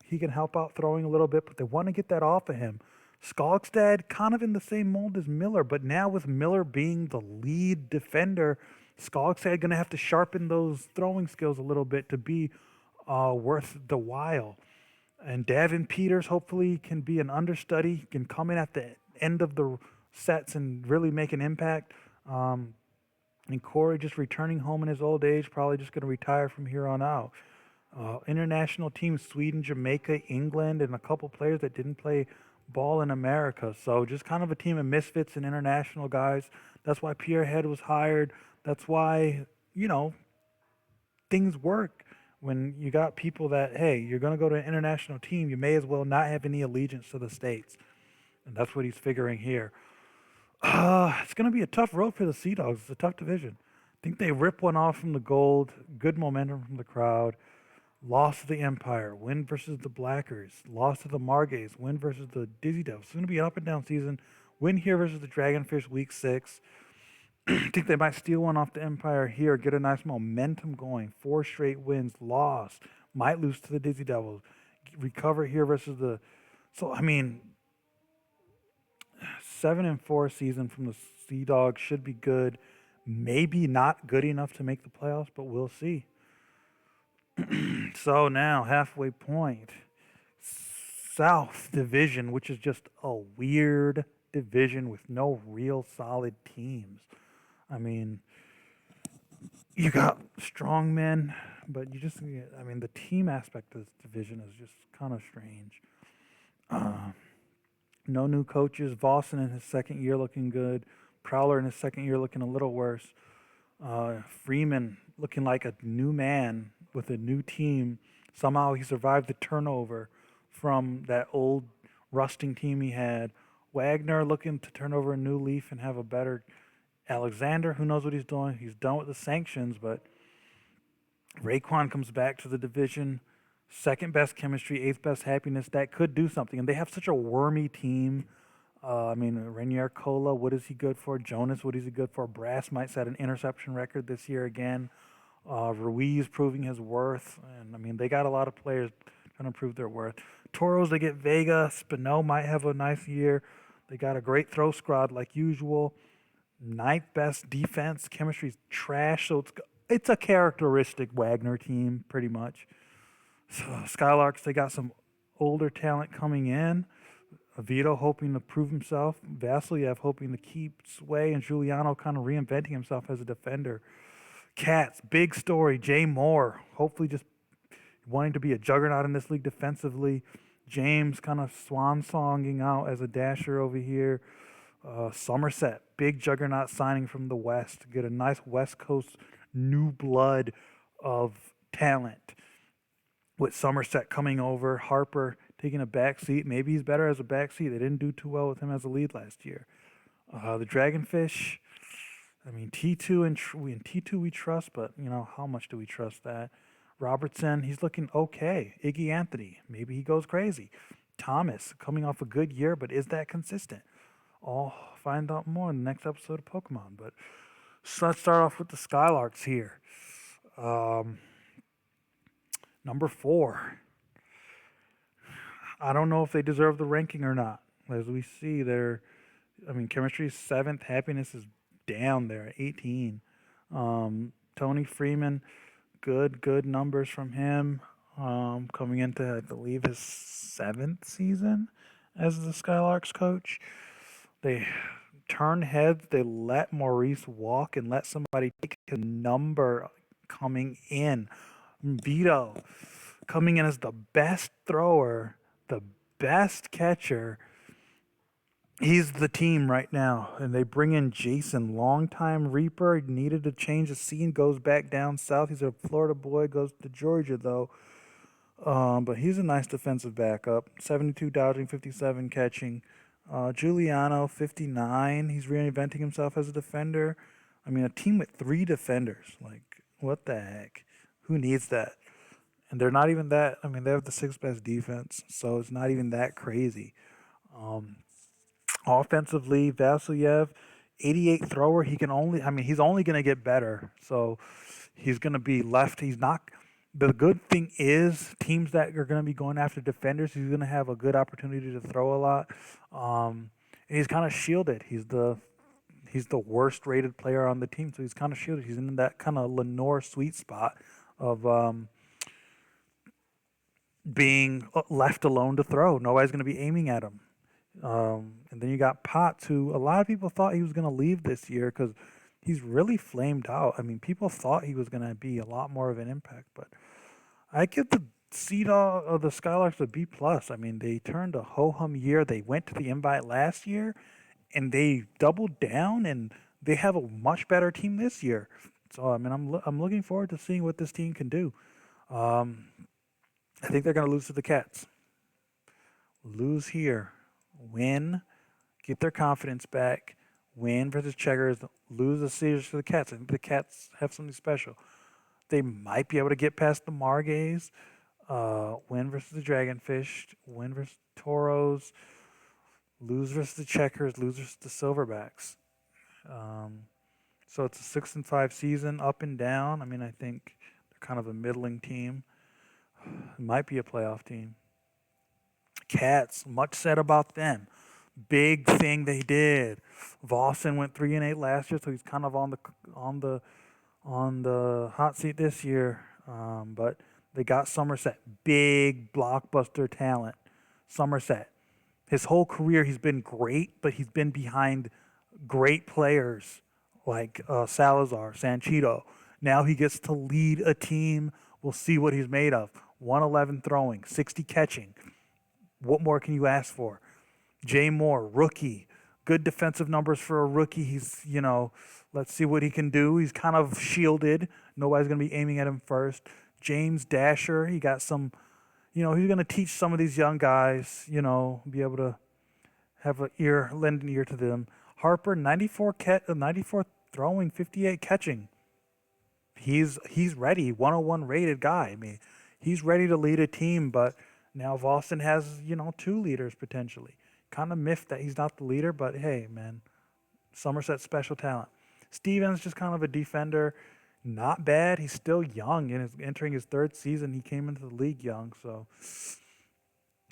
He can help out throwing a little bit, but they want to get that off of him. Skogstad, kind of in the same mold as Miller, but now with Miller being the lead defender, Skogstad going to have to sharpen those throwing skills a little bit to be worth the while. And Davin Peters hopefully can be an understudy, can come in at the end of the sets and really make an impact. And Corey just returning home in his old age, probably just going to retire from here on out. International teams, Sweden, Jamaica, England, and a couple players that didn't play ball in America. So just kind of a team of misfits and international guys. That's why Pierre Head was hired. That's why, things work when you got people that, hey, you're going to go to an international team. You may as well not have any allegiance to the States. And that's what he's figuring here. It's going to be a tough road for the Sea Dogs. It's a tough division. think they rip one off from the Gold. Good momentum from the crowd. Loss to the Empire. Win versus the Blackers. Loss to the Margays. Win versus the Dizzy Devils. It's going to be an up and down season. Win here versus the Dragonfish week 6. I think they might steal one off the Empire here, get a nice momentum going. 4 straight wins, loss. Might lose to the Dizzy Devils. Recover here versus the. So, I mean, 7-4 season from the Sea Dogs should be good. Maybe not good enough to make the playoffs, but we'll see. So now, halfway point. South Division, which is just a weird division with no real solid teams. I mean, you got strong men, but the team aspect of this division is just kind of strange. No new coaches. Vossen in his second year looking good. Prowler in his second year looking a little worse. Freeman looking like a new man with a new team. Somehow he survived the turnover from that old rusting team he had. Wagner looking to turn over a new leaf and have a better. Alexander, who knows what he's doing? He's done with the sanctions, but Raekwon comes back to the division. Second best chemistry, eighth best happiness. That could do something. And they have such a wormy team. Renier Cola, what is he good for? Jonas, what is he good for? Brass might set an interception record this year again. Ruiz proving his worth. And, they got a lot of players trying to prove their worth. Toros, they get Vega. Spino might have a nice year. They got a great throw squad like usual. Ninth best defense. Chemistry's trash. So it's a characteristic Wagner team, pretty much. So Skylarks, they got some older talent coming in. Vito hoping to prove himself. Vasilyev hoping to keep sway. And Giuliano kind of reinventing himself as a defender. Cats, big story. Jay Moore, hopefully just wanting to be a juggernaut in this league defensively. James kind of swan-songing out as a dasher over here. Somerset, big juggernaut signing from the West. Get a nice West Coast new blood of talent. With Somerset coming over, Harper taking a back seat. Maybe he's better as a back seat. They didn't do too well with him as a lead last year. The Dragonfish, T2 and T2 we trust, but how much do we trust that? Robertson, he's looking okay. Iggy Anthony, maybe he goes crazy. Thomas, coming off a good year, but is that consistent? I'll find out more in the next episode of Pokemon. But so let's start off with the Skylarks here. Number 4. I don't know if they deserve the ranking or not. As we see, chemistry is 7th. Happiness is down there at 18. Tony Freeman, good numbers from him. Coming into, I believe, his 7th season as the Skylarks coach. They turn heads. They let Maurice walk and let somebody take his number coming in. Vito coming in as the best thrower, the best catcher. He's the team right now. And they bring in Jason, longtime Reaper. Needed to change the scene. Goes back down south. He's a Florida boy. Goes to Georgia, though. But he's a nice defensive backup. 72 dodging, 57 catching. Giuliano, 59. He's reinventing himself as a defender. A team with 3 defenders. What the heck? Who needs that? And they're not even that. They have the 6th best defense, so it's not even that crazy. Offensively, Vasilyev, 88 thrower. He's only going to get better. So he's going to be left. He's not. The good thing is teams that are going to be going after defenders, he's going to have a good opportunity to throw a lot. And he's kind of shielded. He's the worst rated player on the team, so he's kind of shielded. He's in that kind of Lenore sweet spot of being left alone to throw. Nobody's going to be aiming at him. And then you got Potts, who a lot of people thought he was going to leave this year because he's really flamed out. People thought he was going to be a lot more of an impact, but I give the seed of the Skylarks a B+. They turned a ho-hum year. They went to the invite last year, and they doubled down, and they have a much better team this year. So I'm looking forward to seeing what this team can do. I think they're going to lose to the Cats. Lose here, win, get their confidence back, win versus Checkers, lose the series to the Cats. I think the Cats have something special. They might be able to get past the Margays, win versus the Dragonfish, win versus Toros, lose versus the Checkers, lose versus the Silverbacks. Um, so it's a 6-5 season, up and down. I mean, I think they're kind of a middling team. It might be a playoff team. Cats, much said about them. Big thing they did. Vossen went 3-8 last year, so he's kind of on the hot seat this year. But they got Somerset, big blockbuster talent. Somerset, his whole career he's been great, but he's been behind great players like Salazar, Sanchito. Now he gets to lead a team. We'll see what he's made of. 111 throwing, 60 catching. What more can you ask for? Jay Moore, rookie. Good defensive numbers for a rookie. Let's see what he can do. He's kind of shielded. Nobody's going to be aiming at him first. James Dasher, he got some, he's going to teach some of these young guys, be able to lend an ear to them. Harper, 94 throwing, 58 catching. He's ready, 101 rated guy. I mean, he's ready to lead a team, but now Vossen has, two leaders potentially. Kind of miffed that he's not the leader, but hey, man, Somerset's special talent. Stevens, just kind of a defender. Not bad. He's still young and is entering his third season. He came into the league young, so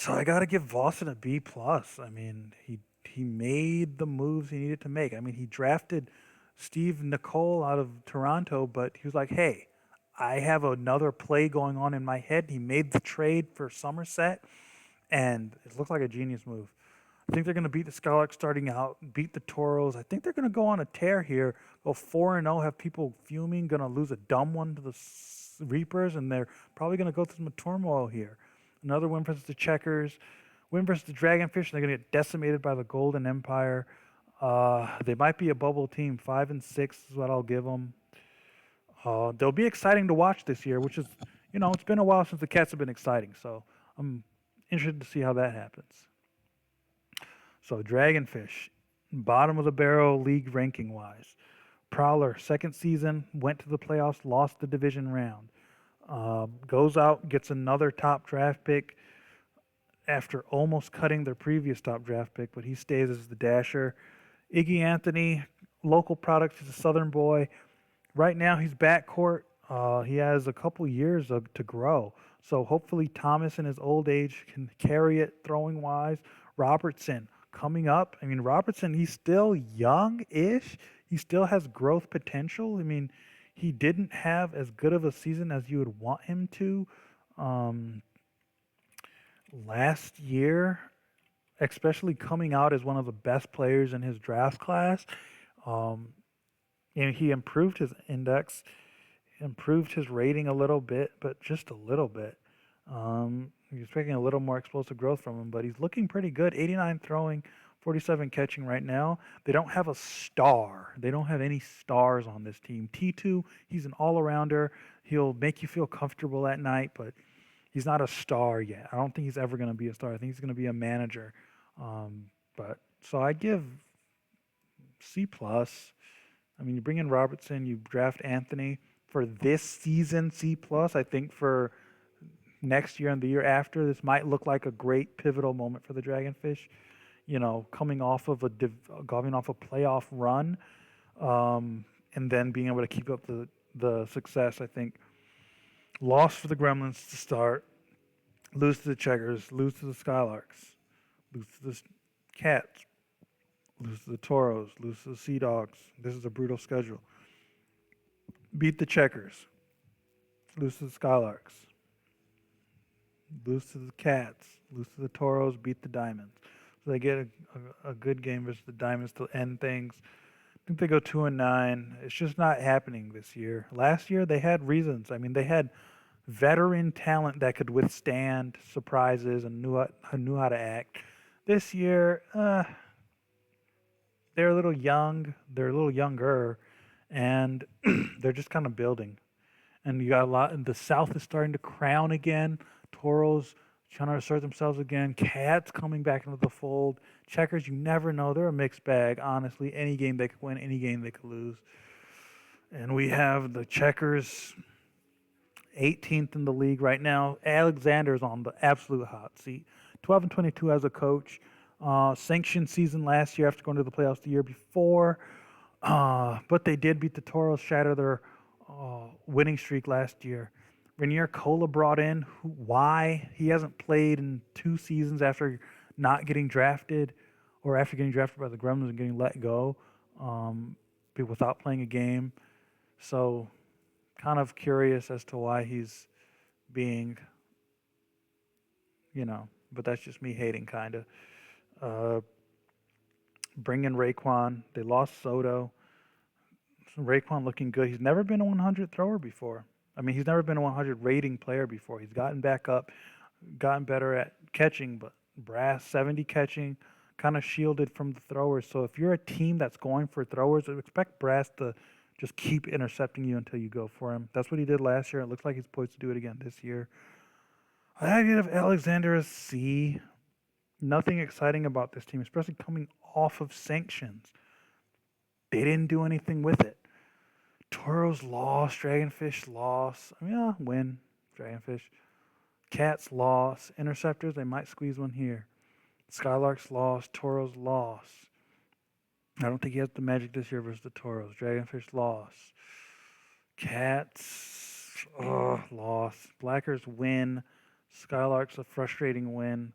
I got to give Vossen a B+. I mean, he made the moves he needed to make. I mean, he drafted Steve Nicole out of Toronto, but he was like, hey, I have another play going on in my head. He made the trade for Somerset, and it looked like a genius move. I think they're going to beat the Skylarks starting out, beat the Toros. I think they're going to go on a tear here, go 4-0, have people fuming, going to lose a dumb one to the Reapers, and they're probably going to go through some turmoil here. Another win versus the Checkers, win versus the Dragonfish, and they're going to get decimated by the Golden Empire. They might be a bubble team. 5-6 is what I'll give them. They'll be exciting to watch this year, which is, it's been a while since the Cats have been exciting, so I'm interested to see how that happens. So Dragonfish, bottom of the barrel league ranking wise. Prowler, second season, went to the playoffs, lost the division round. Goes out, gets another top draft pick after almost cutting their previous top draft pick, but he stays as the Dasher. Iggy Anthony, local product, he's a Southern boy. Right now he's backcourt. He has a couple years to grow. So hopefully Thomas in his old age can carry it throwing wise. Robertson coming up. I mean, Robertson, he's still young-ish. He still has growth potential. I mean, he didn't have as good of a season as you would want him to last year, especially coming out as one of the best players in his draft class. And he improved his index, improved his rating a little bit, but just a little bit. You're expecting a little more explosive growth from him, but he's looking pretty good. 89 throwing, 47 catching right now. They don't have a star. They don't have any stars on this team. T2, he's an all-arounder. He'll make you feel comfortable at night, but he's not a star yet. I don't think he's ever going to be a star. I think he's going to be a manager. So I give C+. I mean, you bring in Robertson, you draft Anthony for this season, C+. I think for next year and the year after, this might look like a great pivotal moment for the Dragonfish. Coming off a playoff run, and then being able to keep up the success. I think loss for the Gremlins to start, lose to the Checkers, lose to the Skylarks, lose to the Cats, lose to the Toros, lose to the Sea Dogs. This is a brutal schedule. Beat the Checkers, lose to the Skylarks, lose to the Cats, lose to the Toros, beat the Diamonds. So they get a good game versus the Diamonds to end things. I think they go 2-9. It's just not happening this year. Last year they had reasons. I mean, they had veteran talent that could withstand surprises and knew how to act. This year, they're a little young. They're a little younger, and they're just kind of building. And you got a lot. And the South is starting to crown again. Toros trying to assert themselves again. Cats coming back into the fold. Checkers, you never know. They're a mixed bag, honestly. Any game they could win, any game they could lose. And we have the Checkers 18th in the league right now. Alexander's on the absolute hot seat. 12-22 as a coach. Sanctioned season last year after going to the playoffs the year before. But they did beat the Toros, shatter their winning streak last year. Rainier Cola brought in. Why? He hasn't played in 2 seasons after not getting drafted, or after getting drafted by the Gremlins and getting let go without playing a game. So, kind of curious as to why he's being, but that's just me hating, kind of. Bring in Raekwon. They lost Soto. So Raekwon looking good. He's never been a 100 thrower before. I mean, he's never been a 100 rating player before. He's gotten back up, gotten better at catching, but brass 70 catching, kind of shielded from the throwers. So if you're a team that's going for throwers, expect brass to just keep intercepting you until you go for him. That's what he did last year. It looks like he's poised to do it again this year. I give Alexander a C. Nothing exciting about this team, especially coming off of sanctions. They didn't do anything with it. Toros lost, Dragonfish lost. Win, Dragonfish. Cats lost, Interceptors, they might squeeze one here. Skylarks lost, Toros lost. I don't think he has the magic this year versus the Toros. Dragonfish lost. Cats, lost. Blackers win. Skylarks a frustrating win.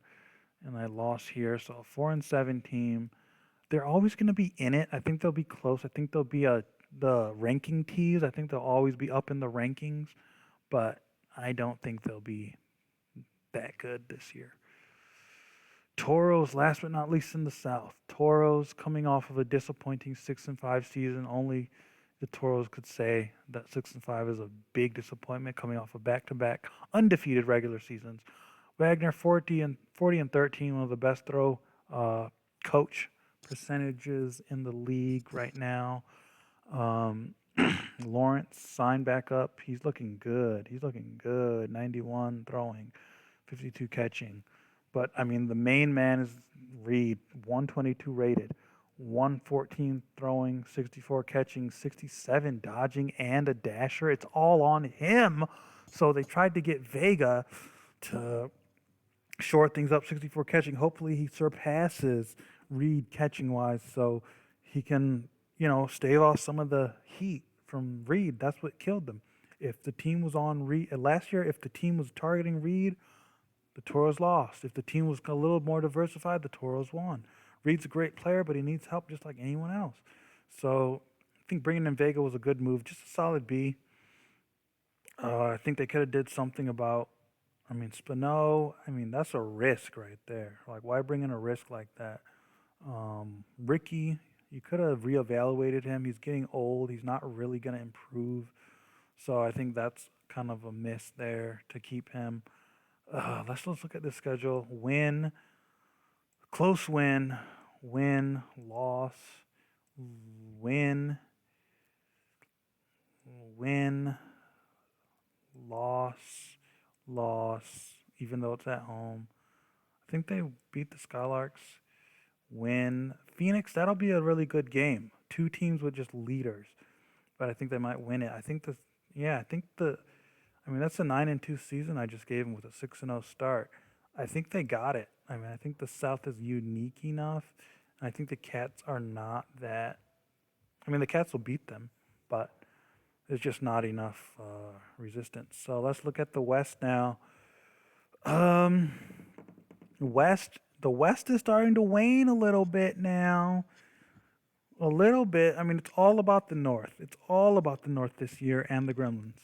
And I lost here. So a 4-7 team. They're always going to be in it. I think they'll be close. I think they'll be the ranking teams. I think they'll always be up in the rankings. But I don't think they'll be that good this year. Toros, last but not least in the South. Toros coming off of a disappointing 6-5 season. Only the Toros could say that 6-5 is a big disappointment coming off of back-to-back undefeated regular seasons. Wagner 40-13, one of the best throw coach percentages in the league right now. Lawrence signed back up. He's looking good. 91 throwing, 52 catching. But, I mean, the main man is Reed, 122 rated, 114 throwing, 64 catching, 67 dodging, and a dasher. It's all on him. So they tried to get Vega to short things up, 64 catching. Hopefully he surpasses Reed catching-wise so he can, stave off some of the heat from Reed. That's what killed them. If the team was on Reed last year, if the team was targeting Reed, the Toros lost. If the team was a little more diversified, the Toros won. Reed's a great player, but he needs help just like anyone else. So I think bringing in Vega was a good move, just a solid B. I think they could have did something about, Spino, that's a risk right there. Like, why bring in a risk like that? Ricky, you could have reevaluated him. He's getting old. He's not really going to improve. So I think that's kind of a miss there to keep him. Let's look at the schedule. Win, close win, loss, win, loss, even though it's at home. I think they beat the Skylarks. Win. Phoenix, that'll be a really good game. 2 teams with just leaders. But I think they might win it. That's a 9-2 season I just gave them with a 6-0 start. I think they got it. I think the South is unique enough. I think the Cats are not that. The Cats will beat them, but there's just not enough resistance. So let's look at the West now. The West is starting to wane a little bit now. A little bit. It's all about the North. It's all about the North this year and the Gremlins.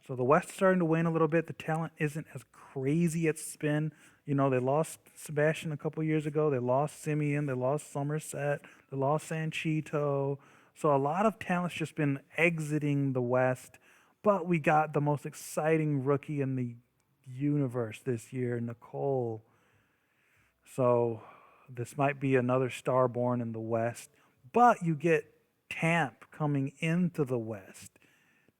So the West is starting to wane a little bit. The talent isn't as crazy as it's been. They lost Sebastian a couple years ago. They lost Simeon. They lost Somerset. They lost Sanchito. So a lot of talent's just been exiting the West. But we got the most exciting rookie in the universe this year, Nicole. So this might be another star born in the West. But you get Tamp coming into the West.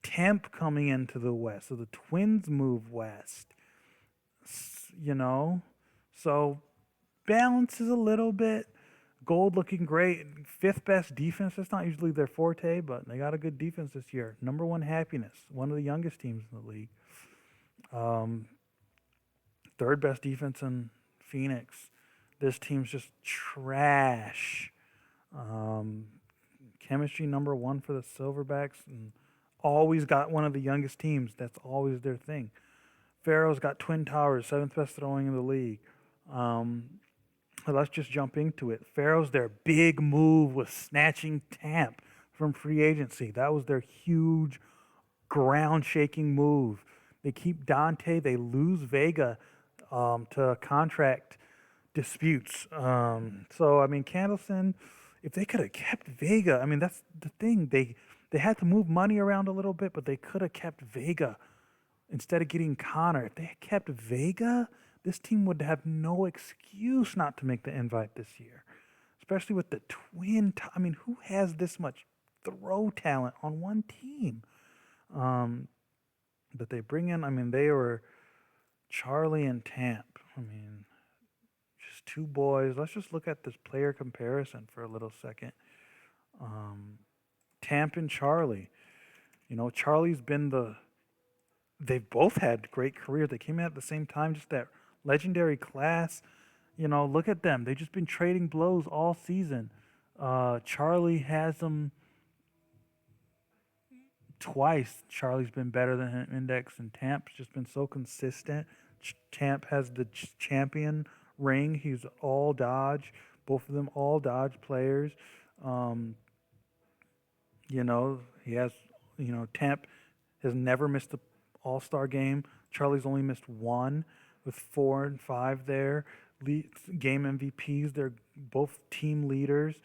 So the Twins move west. you know. So balances a little bit. Gold looking great. Fifth best defense. That's not usually their forte, but they got a good defense this year. Number one happiness. One of the youngest teams in the league. Um, third best defense in Phoenix. This team's just trash. Um, chemistry number one for the Silverbacks, and always got one of the youngest teams. That's always their thing. Pharaoh's got Twin Towers, seventh best throwing in the league. Um, let's just jump into it. Pharaoh's their big move was snatching Tamp from free agency. That was their huge ground shaking move. They keep Dante. They lose Vega to contract disputes. So I mean, Candleston, if they could have kept Vega, I mean that's the thing. They had to move money around a little bit, but they could have kept Vega instead of getting Connor. If they had kept Vega, this team would have no excuse not to make the invite this year, especially with the I mean, who has this much throw talent on one team? But they bring in, I mean, they were Charlie and Tamp. I mean, just two boys. Let's just look at this player comparison for a little second. Tamp and Charlie. You know, Charlie's been they've both had great careers. They came in at the same time, just that legendary class. You know, look at them. They've just been trading blows all season. Charlie has them twice. Charlie's been better than him index, and Tamp's just been so consistent. Tamp has the champion ring. He's all Dodge. Both of them all Dodge players. You know, he has, you know, Tamp has never missed the All-Star game. Charlie's only missed one with 4 and 5 there. Game MVPs. They're both team leaders.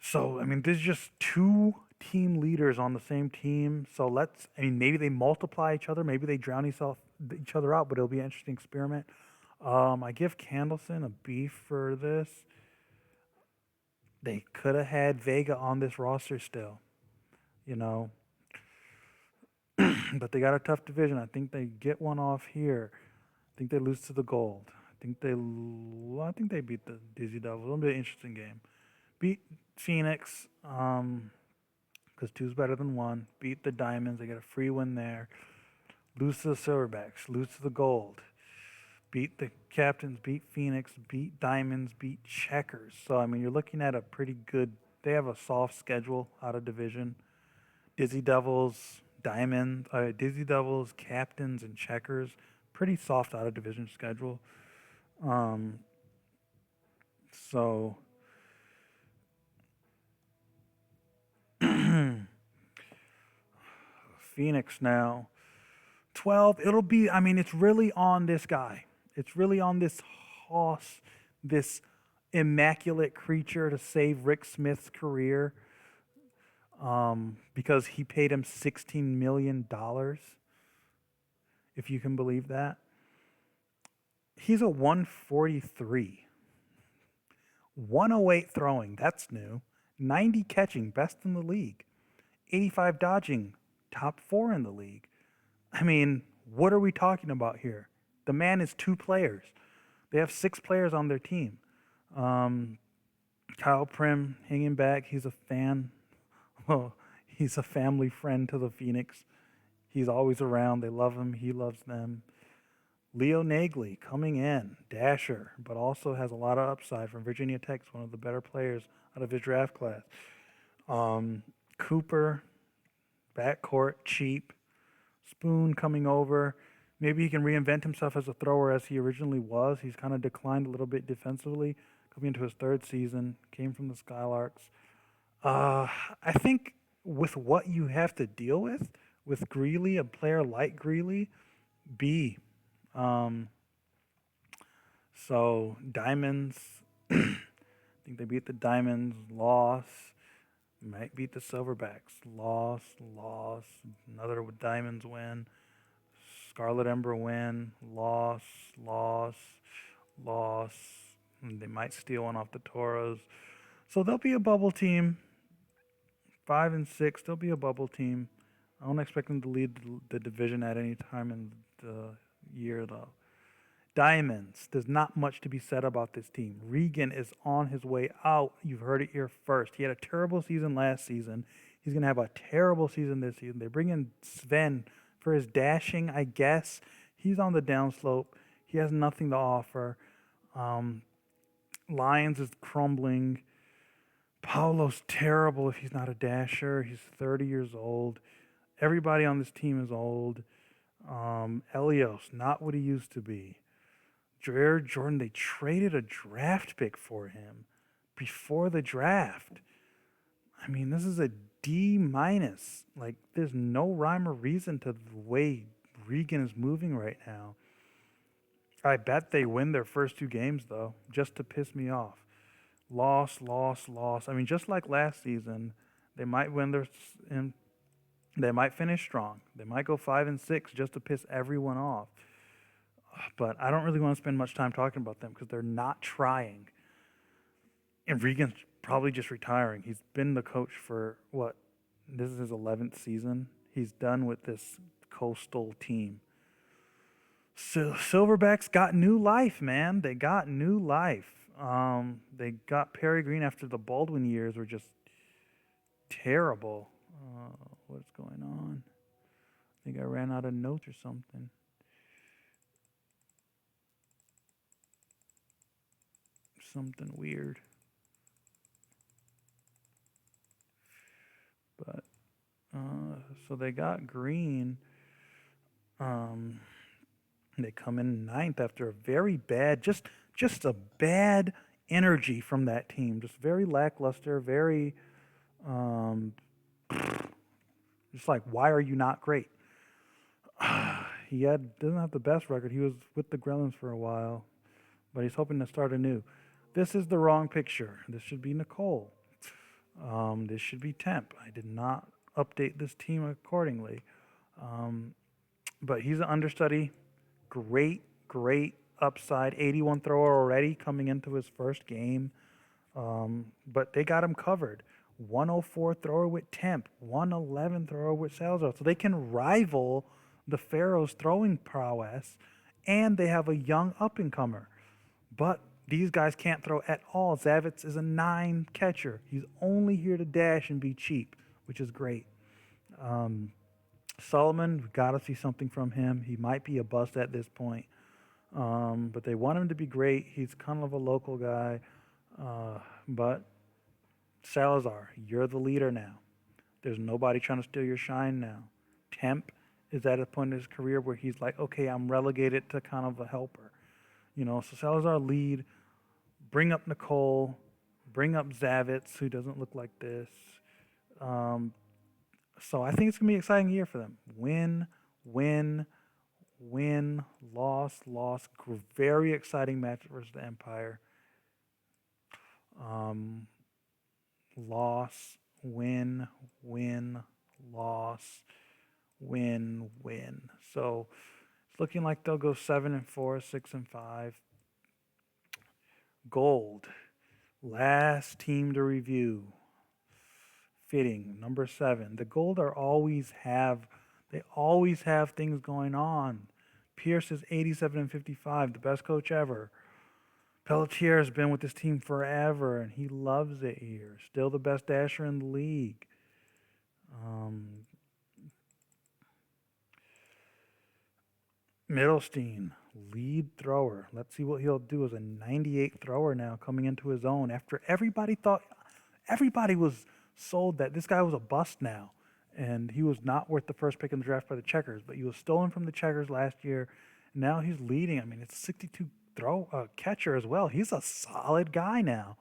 So, I mean, there's just two team leaders on the same team. So I mean, maybe they multiply each other. Maybe they drown each other out, but it'll be an interesting experiment. I give Candleston a B for this. They could have had Vega on this roster still, you know. But they got a tough division. I think they get one off here. I think they lose to the Gold. I think they beat the Dizzy Devils. It'll be an interesting game. Beat Phoenix, because two's better than one. Beat the Diamonds. They get a free win there. Lose to the Silverbacks. Lose to the Gold. Beat the Captains. Beat Phoenix. Beat Diamonds. Beat Checkers. So, I mean, you're looking at a pretty good... They have a soft schedule out of division. Dizzy Devils, Dizzy Devils, Captains, and Checkers. Pretty soft out of division schedule. So... Phoenix now. 12, it'll be, I mean, it's really on this guy. It's really on this hoss, this immaculate creature to save Rick Smith's career, because he paid him $16 million, if you can believe that. He's a 143. 108 throwing, that's new. 90 catching, best in the league. 85 dodging, top 4 in the league. I mean, what are we talking about here? The man is 2 players. They have 6 players on their team. Kyle Prim hanging back. He's a fan. Well, he's a family friend to the Phoenix. He's always around. They love him. He loves them. Leo Nagley coming in, dasher, but also has a lot of upside from Virginia Tech, one of the better players out of his draft class. Cooper, backcourt, cheap. Spoon coming over. Maybe he can reinvent himself as a thrower as he originally was. He's kind of declined a little bit defensively, coming into his 3rd season, came from the Skylarks. I think with what you have to deal with Greeley, a player like Greeley, B. So Diamonds, I think they beat the Diamonds, loss. Might beat the Silverbacks, loss. Another Diamonds win. Scarlet Ember win, loss. And they might steal one off the Toros. So they'll be a bubble team. 5 and 6, they'll be a bubble team. I don't expect them to lead the division at any time in the year, though. Diamonds. There's not much to be said about this team. Regan is on his way out. You've heard it here first. He had a terrible season last season. He's going to have a terrible season this season. They bring in Sven for his dashing, I guess. He's on the downslope. He has nothing to offer. Um, Lions is crumbling. Paulo's terrible if he's not a dasher. He's 30 years old. Everybody on this team is old. Elios, not what he used to be. Jared Jordan, they traded a draft pick for him before the draft. I mean, this is a D minus. Like, there's no rhyme or reason to the way Regan is moving right now. I bet they win their first two games, though, just to piss me off. Loss, loss, loss. I mean, just like last season, they might win their, and they might finish strong. They might go 5-6 just to piss everyone off. But I don't really want to spend much time talking about them because they're not trying. And Regan's probably just retiring. He's been the coach for what? This is his 11th season. He's done with this coastal team. So Silverbacks got new life, man. They got new life. They got Perry Green after the Baldwin years were just terrible. What's going on? I think I ran out of notes or something. Something weird. But so they got Green. They come in ninth after a very bad, just a bad energy from that team. Just very lackluster, very just like, why are you not great? He doesn't have the best record. He was with the Gremlins for a while, but he's hoping to start anew. This is the wrong picture. This should be Nicole. This should be Temp. I did not update this team accordingly. But he's an understudy. Great upside. 81 thrower already coming into his first game. But they got him covered. 104 thrower with Temp. 111 thrower with Salazar. So they can rival the Pharaohs' throwing prowess. And they have a young up-and-comer. But these guys can't throw at all. Zavitz is a 9 catcher. He's only here to dash and be cheap, which is great. Solomon, we've got to see something from him. He might be a bust at this point. But they want him to be great. He's kind of a local guy. But Salazar, you're the leader now. There's nobody trying to steal your shine now. Temp is at a point in his career where he's like, okay, I'm relegated to kind of a helper. So Salazar lead. Bring up Nicole, bring up Zavitz, who doesn't look like this. So I think it's going to be an exciting year for them. Win, loss. Very exciting match versus the Empire. Loss, win, loss, win. So it's looking like they'll go 7-4, 6-5. Gold, last team to review. Fitting, number 7. The Gold always have things going on. Pierce is 87-55, the best coach ever. Pelletier has been with this team forever, and he loves it here. Still the best dasher in the league. Middlestein, lead thrower. Let's see what he'll do as a 98 thrower now coming into his own after everybody was sold that this guy was a bust now. And he was not worth the first pick in the draft by the Checkers, but he was stolen from the Checkers last year. Now he's leading. I mean, it's 62 catcher as well. He's a solid guy now.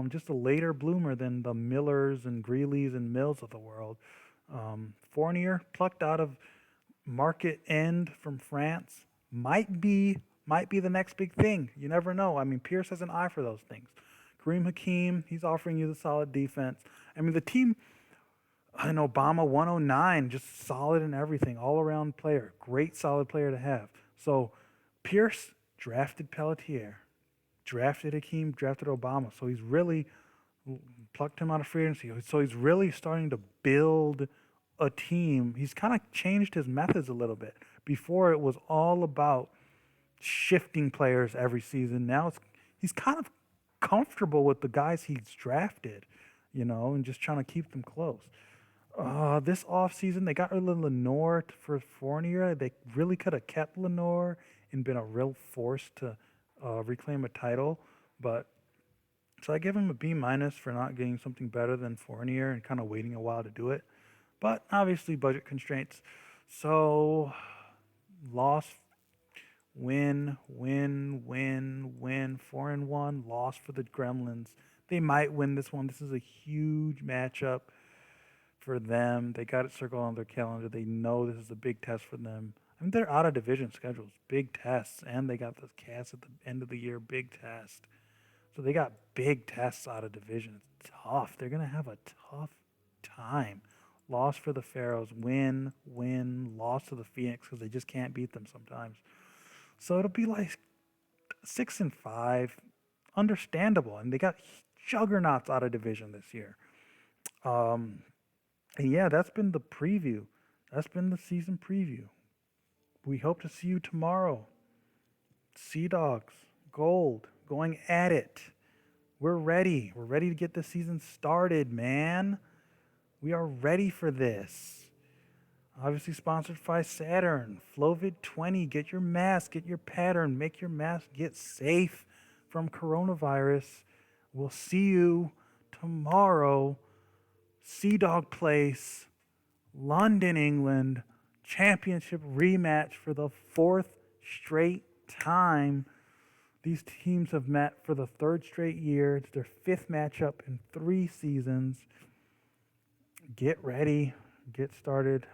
Just a later bloomer than the Millers and Greeleys and Mills of the world. Fournier, plucked out of Market End from France, might be the next big thing. You never know. I mean, Pierce has an eye for those things. Kareem Hakeem, he's offering you the solid defense. I mean, the team, in Obama, 109, just solid in everything, all-around player. Great, solid player to have. So Pierce drafted Pelletier, drafted Hakeem, drafted Obama. So he's really plucked him out of free agency. So he's really starting to build a team. He's kind of changed his methods a little bit. Before it was all about shifting players every season. Now he's kind of comfortable with the guys he's drafted, and just trying to keep them close. This offseason, they got rid of Lenore for Fournier. They really could have kept Lenore and been a real force to reclaim a title. But so I give him a B minus for not getting something better than Fournier and kind of waiting a while to do it. But obviously, budget constraints. So, loss, win, win, win, win. 4-1, loss for the Gremlins. They might win this one. This is a huge matchup for them. They got it circled on their calendar. They know this is a big test for them. I mean, they're out of division schedules, big tests, and they got the Cats at the end of the year, big test. So they got big tests out of division. It's tough. They're gonna have a tough time. Loss for the Pharaohs, win, loss to the Phoenix because they just can't beat them sometimes. So it'll be like 6-5, understandable, and they got juggernauts out of division this year. And yeah, that's been the preview. That's been the season preview. We hope to see you tomorrow. Sea Dogs, Gold, going at it. We're ready. We're ready to get the season started, man. We are ready for this. Obviously sponsored by Saturn. Flovid 20. Get your mask. Get your pattern. Make your mask get safe from coronavirus. We'll see you tomorrow. Sea Dog Place, London, England. Championship rematch for the 4th straight time. These teams have met for the 3rd straight year. It's their 5th matchup in 3 seasons. Get ready. Get started.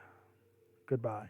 Goodbye.